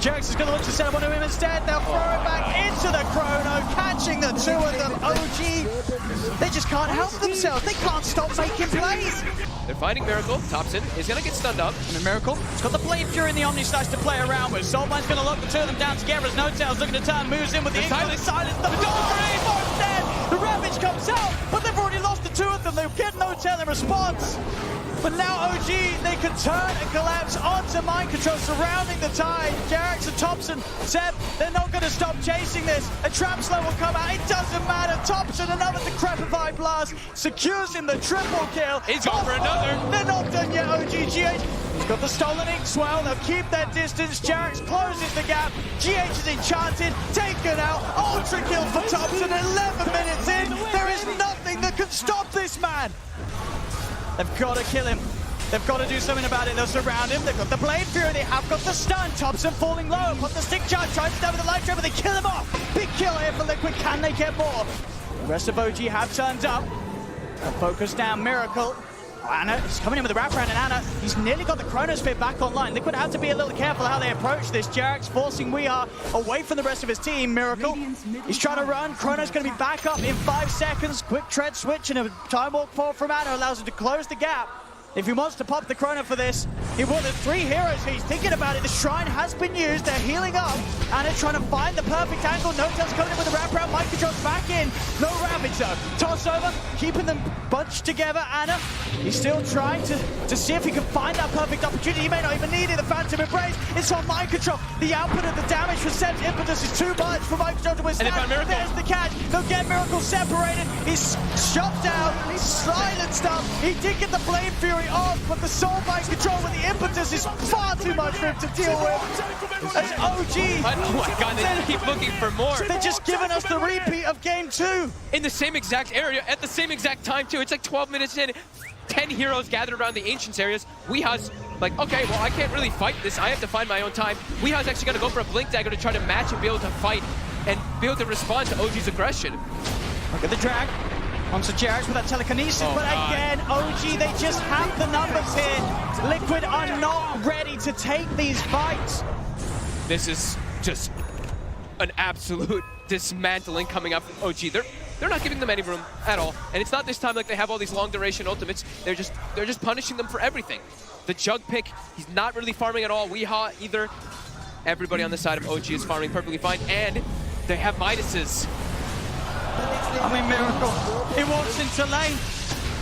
Jerax is going to look to set up onto him instead. They'll throw it back into the Chrono, catching the 2 of them. OG, they just can't help themselves. They can't stop making plays. They're finding Miracle. Thompson is going to get stunned up. And Miracle, he's got the Blade Fury and the Omni Slash to play around with. Soulbind's going to lock the 2 of them down together as No-Tail's looking to turn, moves in with the Silence. The door dead. The Ravage comes out, but they've already lost the 2 of them. They'll get No-Tail in response. But now OG, they can turn and collapse onto Mind Control, surrounding the Tide. Jerax and Thompson, Seb, they're not going to stop chasing this. A trap slow will come out. It doesn't matter. Thompson, another Decrepify blast, secures him the triple kill. He's going for another. They're not done yet, OGGH. He's got the stolen ink swell. They'll keep their distance. Jerax closes the gap. GH is enchanted, taken out. Ultra kill for Thompson. 11 minutes in. There is nothing that can stop this man. They've got to kill him. They've got to do something about it. They'll surround him. They've got the Blade Fury. They have got the stun. Thompson falling low. Put the stick charge. Tries to stab with the light trap, but they kill him off. Big kill here for Liquid. Can they get more? The rest of OG have turned up. They'll focus down Miracle. Anna is coming in with the wraparound, and Anna, he's nearly got the Chronosphere back online. Liquid have to be a little careful how they approach this. Jarek's forcing Weeha away from the rest of his team. Miracle, he's trying to run. Chrono's going to be back up in 5 seconds. Quick tread switch and a time walk forward from Anna allows him to close the gap. If he wants to pop the Chrono for this, he will. There's 3 heroes. He's thinking about it. The Shrine has been used. They're healing up. Anna trying to find the perfect angle. No-Tail's coming in with the wraparound. Mike Control's back in. No Ravage though. Toss over, keeping them bunched together. Anna, he's still trying to see if he can find that perfect opportunity. He may not even need it. The Phantom Embrace. It's on Mind Control. The output of the damage from Seb's impetus is too much for Mind Control to withstand. There's the catch. They'll get Miracle separated. He's shot down. He's silenced up. He did get the Flame Fury off, but the Soul Mind Control with the impetus is far too much for him to deal with. As OG. Oh my god, they keep looking for more. They're just giving us the repeat of game 2. In the same exact area, at the same exact time too. It's like 12 minutes in, 10 heroes gathered around the Ancients areas. Weeha's like, okay, well I can't really fight this. I have to find my own time. Weeha's actually gonna go for a Blink Dagger to try to match and be able to fight and be able to respond to OG's aggression. Look at the drag. Onto Jarek's with that telekinesis, but again, OG, they just have the numbers here. Liquid are not ready to take these fights. This is just an absolute dismantling coming up from OG. They're not giving them any room at all. And it's not this time like they have all these long duration ultimates. They're just punishing them for everything. The Jug pick, he's not really farming at all. Weeha either. Everybody on the side of OG is farming perfectly fine. And they have Midases. I mean, Miracle, he walks into lane.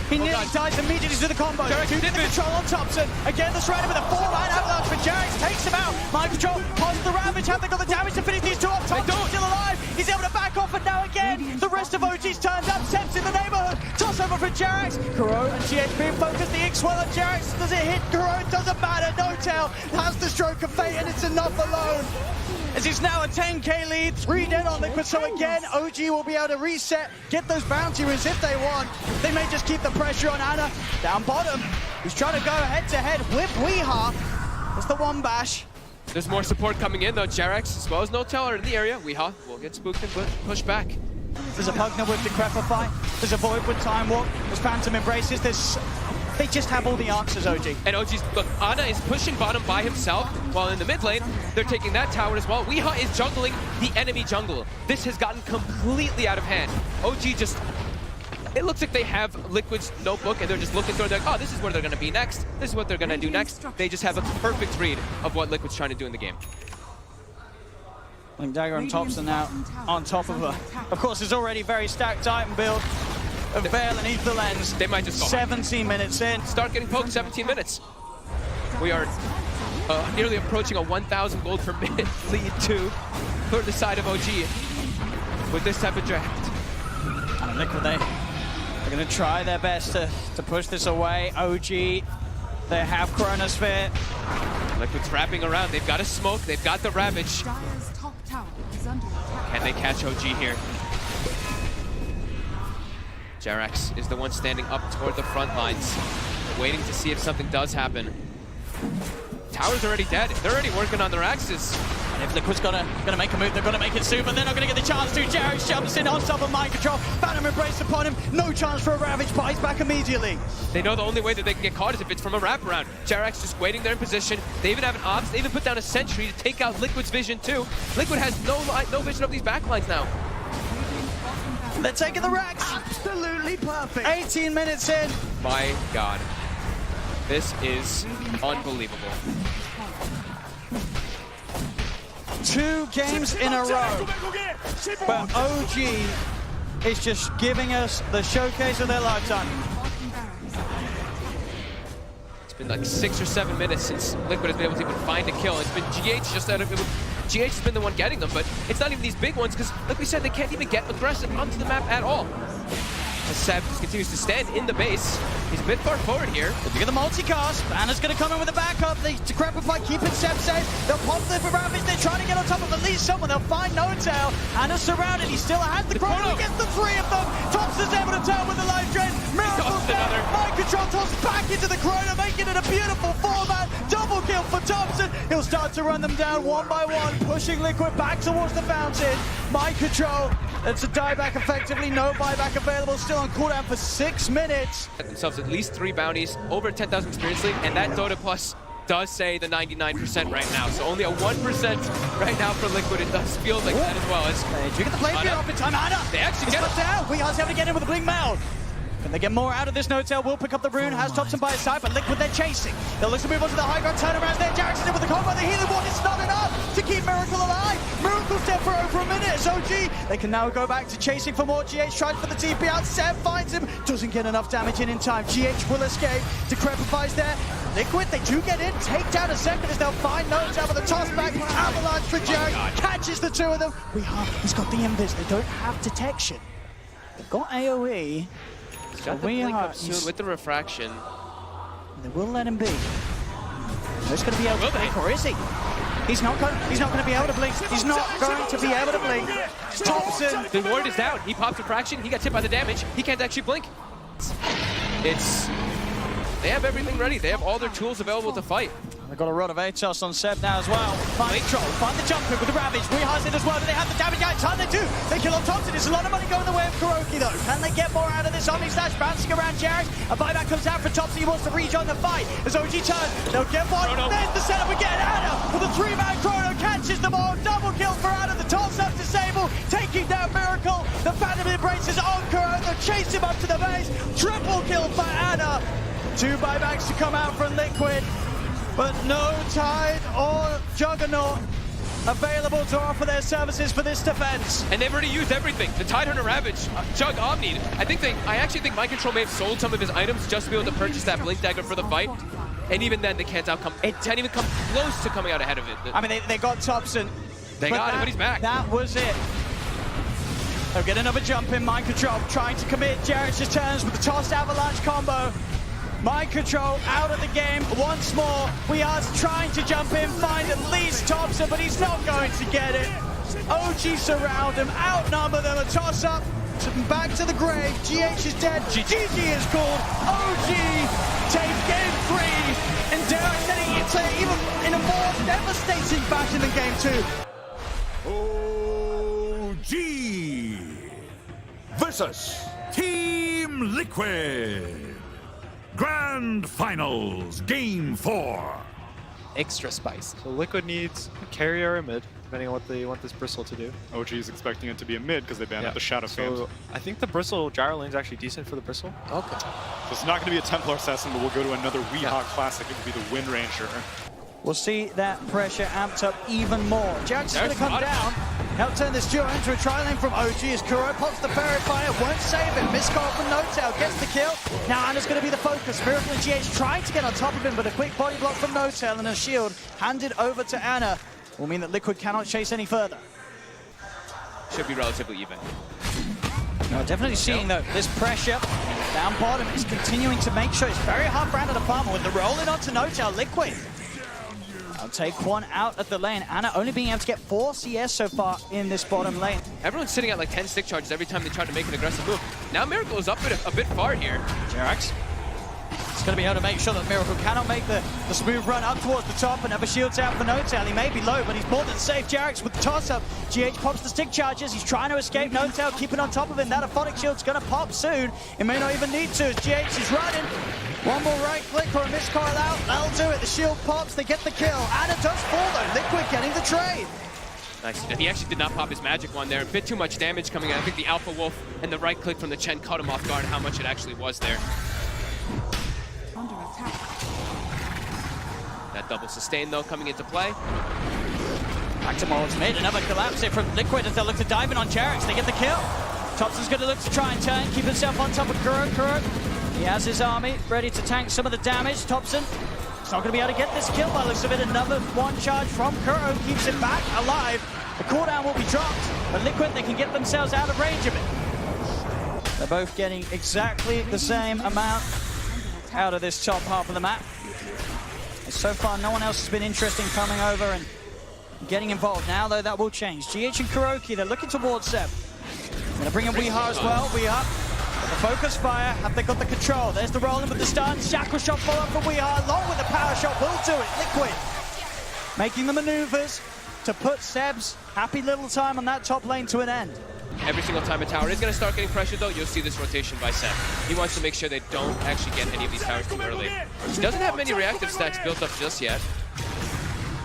He nearly dies immediately to the combo. Two the control on Thompson. Again, the Strider with a 4-line avalanche for Jarek. Takes him out. Mind Control, past the Ravage. Have they got the damage to finish these two off? Thompson's still alive. He's able to back off, and now again, the rest of OG's turns up. Seb's in the neighborhood. Toss over for Jarek. Kuro and GH being focused. The X-Well on Jarek. Does it hit Kuro? It doesn't matter. No-Tail has the stroke of fate, and it's enough alone. As he's now a 10k lead, 3 dead on Liquid, so again, OG will be able to reset, get those bounty runes if they want. They may just keep the pressure on Anna. Down bottom, he's trying to go head-to-head with Weeha. It's the one bash. There's more support coming in though. Jarex as well as No-Tail are in the area. Weeha will get spooked and push back. There's a Pugner with Decrepify. There's a Void with Time Walk. There's Phantom Embraces. They just have all the answers, OG. And OG's, look, Ana is pushing bottom by himself, while in the mid lane, they're taking that tower as well. Weeha is jungling the enemy jungle. This has gotten completely out of hand. OG just, it looks like they have Liquid's notebook and they're just looking through, they're like, oh, this is where they're gonna be next. This is what they're gonna do next. They just have a perfect read of what Liquid's trying to do in the game. Blink Dagger and Thompson now on top of her. Of course, it's already very stacked Titan build. Of Veil and Ether Lens. They might just go 17 minutes in. Start getting poked, 17 minutes. We are nearly approaching a 1,000 gold per minute lead too for the side of OG with this type of draft. And Liquid, they're going to try their best to push this away. OG, they have Chronosphere. Liquid's wrapping around. They've got a smoke. They've got the Ravage. Can they catch OG here? Jarex is the one standing up toward the front lines, waiting to see if something does happen. Tower's already dead. They're already working on their axes. And if Liquid's gonna make a move, they're gonna make it soon, but they're not gonna get the chance to. Jarex jumps in on top of Mind Control. Phantom Embrace upon him. No chance for a Ravage, but he's back immediately. They know the only way that they can get caught is if it's from a wraparound. Jarex just waiting there in position. They even have an Ops. They even put down a sentry to take out Liquid's vision too. Liquid has no vision of these backlines now. They're taking the racks. Absolutely perfect. 18 minutes in. My God. This is unbelievable. 2 games in a row. But OG is just giving us the showcase of their lifetime. It's been like 6 or 7 minutes since Liquid has been able to even find a kill. It's been GH just out of it. GH has been the one getting them, but it's not even these big ones because, like we said, they can't even get aggressive onto the map at all. As Seb just continues to stand in the base. He's a bit far forward here. Look at the multicast. Anna's going to come in with a backup. They Decrepify, keeping Seb safe. They'll pop the Ravage. They're trying to get on top of at least someone. They'll find No-Tail. Anna's surrounded. He still has the chrono. He gets the 3 of them. Thompson's able to turn with the life drain. Miracle's there. Mind Control tosses back into the chrono, making it a beautiful 4-man double kill for Thompson. He'll start to run them down one by one, pushing Liquid back towards the fountain. Mind Control It's a dieback effectively, no buyback available, still on cooldown for 6 minutes. Themselves at least 3 bounties, over 10,000 experience league, and that Dota Plus does say the 99% right now. So only a 1% right now for Liquid. It does feel like that as well. Do you get the play field off in time? Ana! They actually it's get it. down. Weehar's having to get in with a blink meld. Can they get more out of this? No-Tail will pick up the rune, has Thompson by his side, but Liquid they're chasing. They'll look to move on to the high ground turnaround there. Jackson in with the combo, the healing ward is not enough to keep Miracle alive. Miracle's dead for over a minute. It's OG. They can now go back to chasing for more. GH tries for the TP out. Seb finds him, doesn't get enough damage in time. GH will escape. Decrepifies there. Liquid, they do get in, take down a second as they'll find No-Tail with a toss back. Avalanche for Jack, catches the two of them. He's got the invis, they don't have detection. They've got AoE. He's got the blink up soon with the refraction. They will let him be. He's going to be able to blink, or is he? He's not going to be able to blink. He's not going to be able to blink. Thompson. The ward is down. He pops refraction. He got hit by the damage. He can't actually blink. They have everything ready. They have all their tools available to fight. They've got a rod of Atos on Seb now as well. Find the jump in with the Ravage. Weehar's in as well. Do they have the damage out in time? They do. They kill on Thompson. There's a lot of money going the way of Kuroki though. Can they get more out of this? Omni Slash bouncing around Jarek. A buyback comes out for Thompson. He wants to rejoin the fight. As OG turns, they'll get one. There's the setup again. Ana with a 3-man chrono catches them all. Double kill for Ana. The toss up to Sable, taking down Miracle. The Phantom embraces on Kuro. They'll chase him up to the base. Triple kill for Ana. 2 buybacks to come out from Liquid. But no Tide or Juggernaut available to offer their services for this defense. And they've already used everything. The Tidehunter Ravage, Jug Omni. I actually think Mind Control may have sold some of his items just to be able to purchase that Blink Dagger for the fight. And even then, they can't can't even come close to coming out ahead of it. I mean, they got Thompson. They got him, but he's back. That was it. They'll get another jump in. Mind Control trying to commit. Jarrett just turns with the tossed avalanche combo. Mind Control out of the game once more. We are trying to jump in, find at least Thompson, but he's not going to get it. OG surround him, outnumber them, a toss up, back to the grave. GH is dead, GG is called. OG take game 3, and dare I say it's even in a more devastating fashion than game 2. OG versus Team Liquid. Grand Finals, Game 4. Extra spice. So Liquid needs a carrier or a mid, depending on what they want this Bristle to do. OG is expecting it to be a mid because they banned out the Shadow Fams. So I think the Bristle gyro lane is actually decent for the Bristle. Okay. So it's not going to be a Templar Assassin, but we'll go to another Weehawk Classic. It will be the Wind Ranger. We'll see that pressure amped up even more. Jack's going to come down, help turn this duo into a tri-lane from OG as Kuro pops the Fairy Fire, won't save him. Miscall from No-Tail, gets the kill. Now Ana's going to be the focus. Miracle and GH trying to get on top of him, but a quick body block from No-Tail and a shield handed over to Ana will mean that Liquid cannot chase any further. Should be relatively even. No, definitely seeing though, this pressure down bottom is continuing to make sure it's very hard for Ana to farm with the rolling onto No-Tail. Liquid. I'll take one out of the lane. Ana only being able to get 4 CS so far in this bottom lane. Everyone's sitting at like 10 stick charges every time they try to make an aggressive move. Now Miracle is up a bit far here. Jerax is going to be able to make sure that Miracle cannot make the smooth run up towards the top. Another shield's out for No-Tail. He may be low, but he's more than safe. Jerax with the toss-up. GH pops the stick charges. He's trying to escape. No-Tail keeping on top of him. That Aphonic shield's going to pop soon. It may not even need to as GH is running. One more right click or a miscoil out. That'll do it. The shield pops. They get the kill. Ana does fall though. Liquid getting the trade. Nice. He actually did not pop his magic one there. A bit too much damage coming out. I think the Alpha Wolf and the right click from the Chen caught him off guard how much it actually was there. Under attack. That double sustain though coming into play. Back to Mold's mid. Another collapse here from Liquid as they look to dive in on Jerax. They get the kill. Thompson's going to look to try and turn, keep himself on top of Kuro. He has his army ready to tank some of the damage. Thompson is not going to be able to get this kill by the looks of it. Another one charge from Kuro keeps it back alive. The cooldown will be dropped, but Liquid, they can get themselves out of range of it. They're both getting exactly the same amount out of this top half of the map. And so far, no one else has been interested in coming over and getting involved. Now, though, that will change. GH and Kuroki, they're looking towards Seb. Going to bring in Weehar as well. Weehar. The focus fire, have they got the control? There's the rolling with the stun. Shackle shot follow up from Weehar, along with the power shot will do it. Liquid making the maneuvers to put Seb's happy little time on that top lane to an end. Every single time a tower is going to start getting pressured, though, you'll see this rotation by Seb. He wants to make sure they don't actually get any of these towers too early. He doesn't have many reactive stacks built up just yet,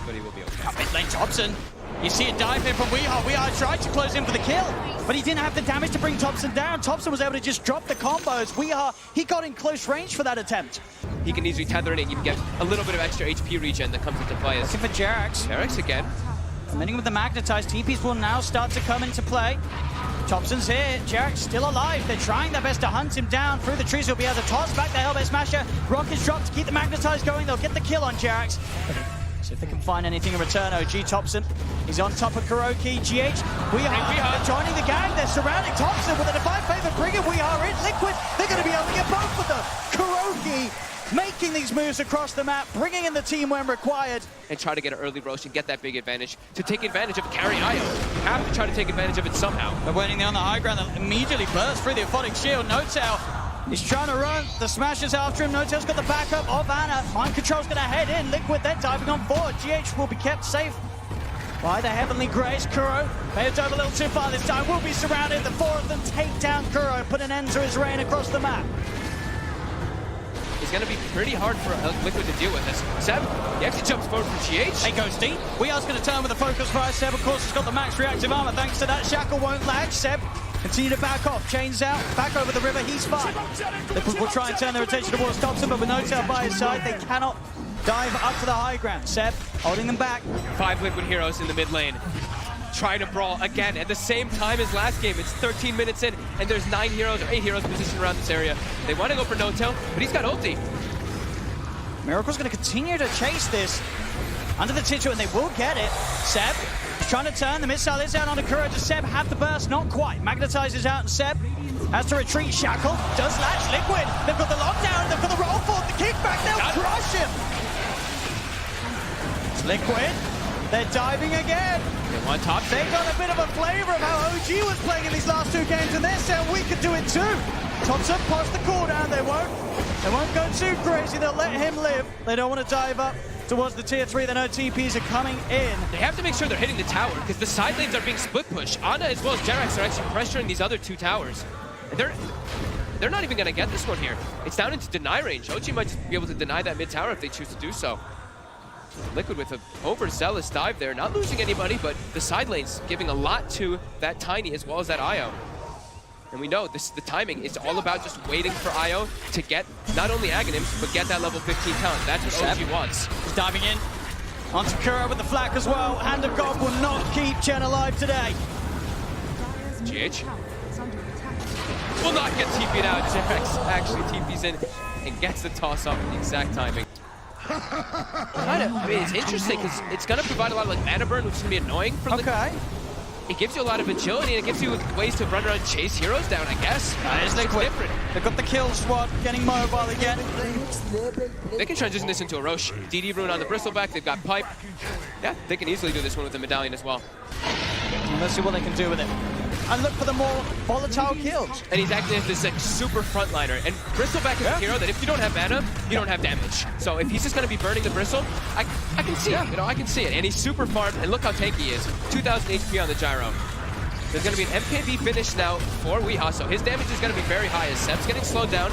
but he will be okay. Mid lane Thompson. You see a dive in from Weehaw. Weehaw tried to close in for the kill, but he didn't have the damage to bring Thompson down. Thompson was able to just drop the combos. Weehaw, he got in close range for that attempt. He can easily tether it and even get a little bit of extra HP regen that comes into play. Looking for Jerax. Jerax again. Committing with the magnetized, TPs will now start to come into play. Thompson's here, Jerax still alive. They're trying their best to hunt him down through the trees. He'll be able to toss back the Hellbait Smasher. Rockets dropped to keep the magnetized going. They'll get the kill on Jerax. See if they can find anything in return. OG Thompson, he's on top of Kuroki. GH, Weehaw joining the gang. They're surrounding Thompson with a divine favor, bringing Weehaw in. Liquid, they're going to be able to get both of them. Kuroki making these moves across the map, bringing in the team when required. And try to get an early roast and get that big advantage. To take advantage of carry IO, you have to try to take advantage of it somehow. They're waiting there on the high ground. They'll immediately burst through the Aphotic Shield. No-Tail, he's trying to run. The Smasher's after him. No-Tail's got the backup of Anna. Mind Control's going to head in. Liquid, they're diving on forward. GH will be kept safe by the Heavenly Grace. Kuro, they have dove a little too far this time. Will be surrounded. The four of them take down Kuro, put an end to his reign across the map. It's going to be pretty hard for Liquid to deal with this. Seb, he actually jumps forward from GH. Hey, Ghosty. Weeha's going to turn with a focus fire. Seb, of course, has got the max reactive armor. Thanks to that, Shackle won't lag. Seb, continue to back off. Chains out, back over the river. He's fine. Liquid will try and turn their attention towards Thompson, but with No-Tail by his side, they cannot dive up to the high ground. Seb holding them back. 5 Liquid heroes in the mid lane. Trying to brawl again at the same time as last game. It's 13 minutes in, and there's 9 heroes or 8 heroes positioned around this area. They want to go for No-Tail, but he's got ulti. Miracle's going to continue to chase this under the Titu, and they will get it. Seb is trying to turn. The missile is out onto Kuro. Does Seb have the burst? Not quite. Magnetizes out, and Seb has to retreat. Shackle does latch. Liquid, they've got the lockdown. They've got the roll forward. The kickback. They'll crush him. It's Liquid. They're diving again. They want top. They got a bit of a flavor of how OG was playing in these last 2 games, and they're saying we could do it too. Thompson post the cooldown. They won't go too crazy. They'll let him live. They don't want to dive up towards the tier 3. They know TPs are coming in. They have to make sure they're hitting the tower because the side lanes are being split push. Ana as well as Jerax are actually pressuring these other 2 towers. And they're not even going to get this one here. It's down into deny range. OG might just be able to deny that mid tower if they choose to do so. Liquid with an overzealous dive there, not losing anybody, but the side lanes giving a lot to that Tiny as well as that IO. And we know the timing is all about just waiting for IO to get not only Aghanims, but get that level 15 talent. That's what OG wants. He's diving in onto Kuro with the flak as well. Hand of God will not keep Chen alive today. GH will not get TP'd out. Jerax actually TP's in and gets the toss off at the exact timing. I mean, it's interesting because it's going to provide a lot of like mana burn, which is going to be annoying for Liquid. Okay. It gives you a lot of agility and it gives you ways to run around and chase heroes down, I guess. That is Liquid. different. They've got the kill squad getting mobile again. They can transition this into a Roche. DD rune on the Bristleback, they've got Pipe. Yeah, they can easily do this one with the Medallion as well. And let's see what they can do with it. And look for the more volatile kills. And he's acting as this like super frontliner. And Bristleback is a hero that if you don't have mana, you don't have damage. So if he's just going to be burning the Bristle, I can see it. You know, I can see it. And he's super farmed. And look how tanky he is. 2,000 HP on the gyro. There's going to be an MKB finish now for Weehaw. So his damage is going to be very high as Seb's getting slowed down.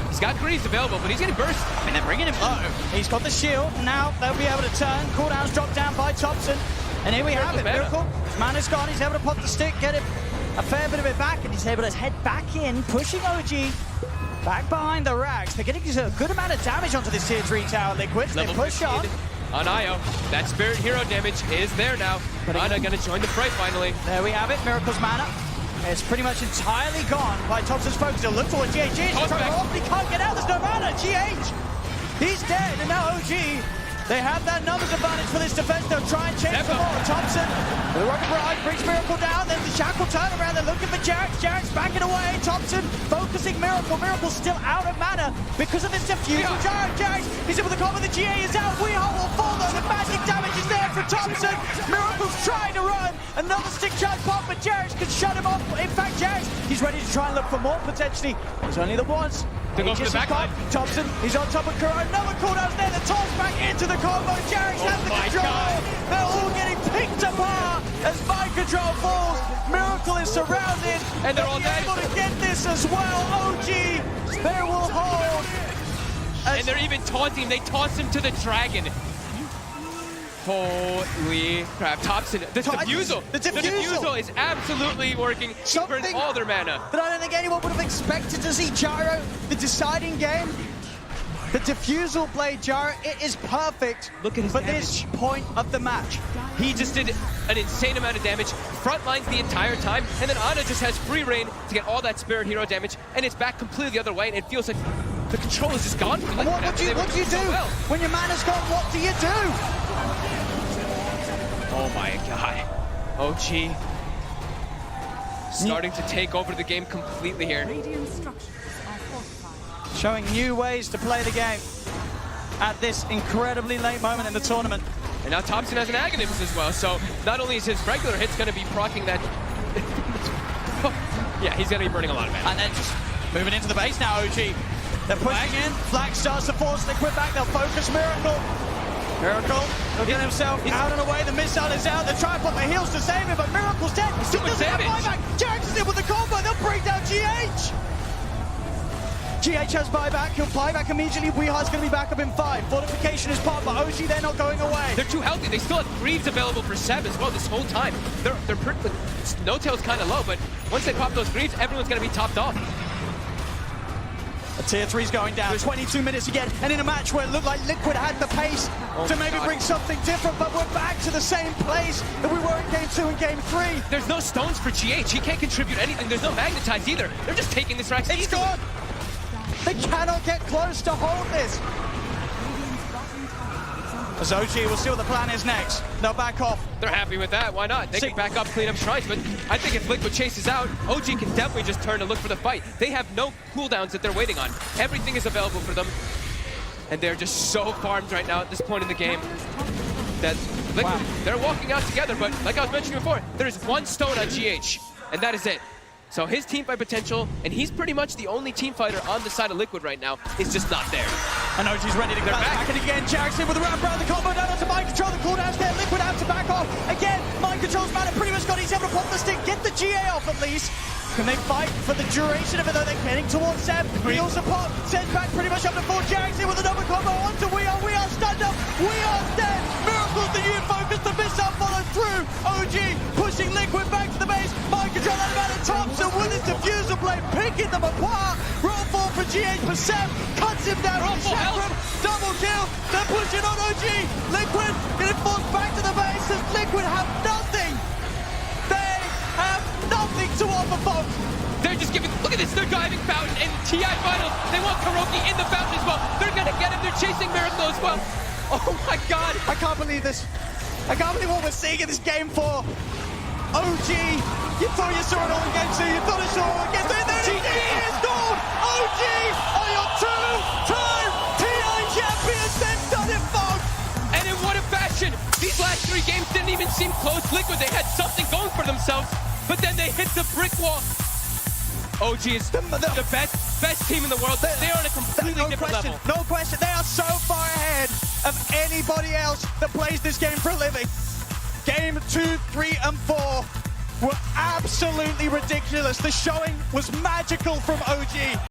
He's got greaves available, but he's getting burst. And they're bringing him low. He's got the shield. Now they'll be able to turn. Cooldown's dropped down by Thompson. And here we have it. Miracle. His mana's gone. He's able to pop the stick, get it a fair bit of it back, and he's able to head back in, pushing OG back behind the racks. They're getting a good amount of damage onto this tier 3 tower, Liquid. They push on IO. That Spirit Hero damage is there now. Ana gonna join the fray finally. There we have it. Miracle's mana. It's pretty much entirely gone by Thompson's focus. He'll look for GH. He's trying to off, but he can't get out. There's no mana. GH, he's dead, and now OG. They have that numbers advantage for this defense. They'll try and change the ball. Thompson, the Rocket Barrage brings Miracle down. Then the Shackle turn around. They're looking for Jerax. Jerax backing away. Thompson focusing Miracle. Miracle's still out of mana because of this diffuse. Jerax, he's in with the combo. The GA is out. Weehaw will fall though. The magic damage is there for Thompson. Miracle's trying to run. Another stick charge pop, but Jerax can shut him off. In fact, Jerax, he's ready to try and look for more potentially. There's only the once. To go for the backline. Thompson, he's on top of Kuro. Another cooldown's there. The toss back into the combo. Jerax has the control. They're all getting picked apart. as mind control falls. Miracle is surrounded. And they're all He's dead. able to get this as well. OG, they will hold. And they're even taunting. They toss him to the dragon. Holy crap. Thompson, the defusal. The defusal. is absolutely working. He burned Something all their mana. that I don't think anyone would have expected to see Gyro, the deciding game. The defusal play, Gyro, it is perfect Look at his for damage. this point of the match. He just did an insane amount of damage, front lines the entire time, and then Ana just has free reign to get all that Spirit Hero damage, and it's back completely the other way, and it feels like the control is just gone from And Liquid. what do you do? So well. When your mana's gone, what do you do? Oh my god. OG starting to take over the game completely here. Radiant structures are fortified. Showing new ways to play the game at this incredibly late moment in the tournament. And now Thompson has an Aghanim's as well, so not only is his regular hits going to be proccing that... yeah, he's going to be burning a lot of mana. And then just moving into the base now, OG. They're pushing in. Flag starts to force Liquid back. They'll focus Miracle. Miracle will get himself out and away. The missile is out. They're trying to put the heals to save him, but Miracle's dead. He too much doesn't have damage. buyback. Jax is in with the combo. They'll break down GH. GH has buyback. He'll buy back immediately. Weehar's going to be back up in 5. Fortification is part, but OG, they're not going away. They're too healthy. They still have greaves available for Seb as well this whole time. They're pretty... No Tail's kind of low, but once they pop those greaves, everyone's going to be topped off. A tier 3's going down. 22 minutes again, and in a match where it looked like Liquid had the pace to maybe bring something different, but we're back to the same place that we were in Game 2 and Game 3. There's no stones for GH. He can't contribute anything. There's no magnetize either. They're just taking this rack. It's gone. They cannot get close to hold this. As OG, we'll see what the plan is next. They'll back off. They're happy with that. Why not? They can back up, clean up shrines, but I think if Liquid chases out, OG can definitely just turn and look for the fight. They have no cooldowns that they're waiting on. Everything is available for them, and they're just so farmed right now at this point in the game that Liquid, they're walking out together, but like I was mentioning before, there's one stone on GH, and that is it. So his team fight potential, and he's pretty much the only team fighter on the side of Liquid right now, is just not there. And OG's ready to go back and again. Jackson with the wrap around the combo down onto mind control. The cooldown's there. Liquid have to back off. Again, mind control's mana pretty much got. He's able to pop the stick, get the GA off at least. Can they fight for the duration of it though? They're heading towards Seb. Heals a pop, sends back pretty much up to 4. Jackson with another combo onto We Are stunned up. We Are dead. Miracle's the new focus. The missile followed through. OG pushing Liquid back to the base. Mind control out of mana. Thompson with his diffuser blade, picking them apart. Roll fall for GH, but Seb cuts him down. Double kill. They're pushing on OG. Liquid getting forced back to the base as Liquid have nothing. They have nothing to offer, folks. They're just giving, look at this, they're diving Fountain and TI Finals. They want Kuroki in the Fountain as well. They're gonna get him, they're chasing Miracle as well. Oh my god. I can't believe this. I can't believe what we're seeing in this Game 4. OG, you thought you saw it all in Game 2, you thought you saw it all in Game 3, there it is, gone! OG are your two-time TI champions, they've done it, folks! And in what a fashion. These last 3 games didn't even seem close. Liquid, they had something going for themselves, but then they hit the brick wall. OG is the best team in the world. They're on a completely different level. No question, they are so far ahead of anybody else that plays this game for a living. Game 2, 3, and 4 were absolutely ridiculous. The showing was magical from OG.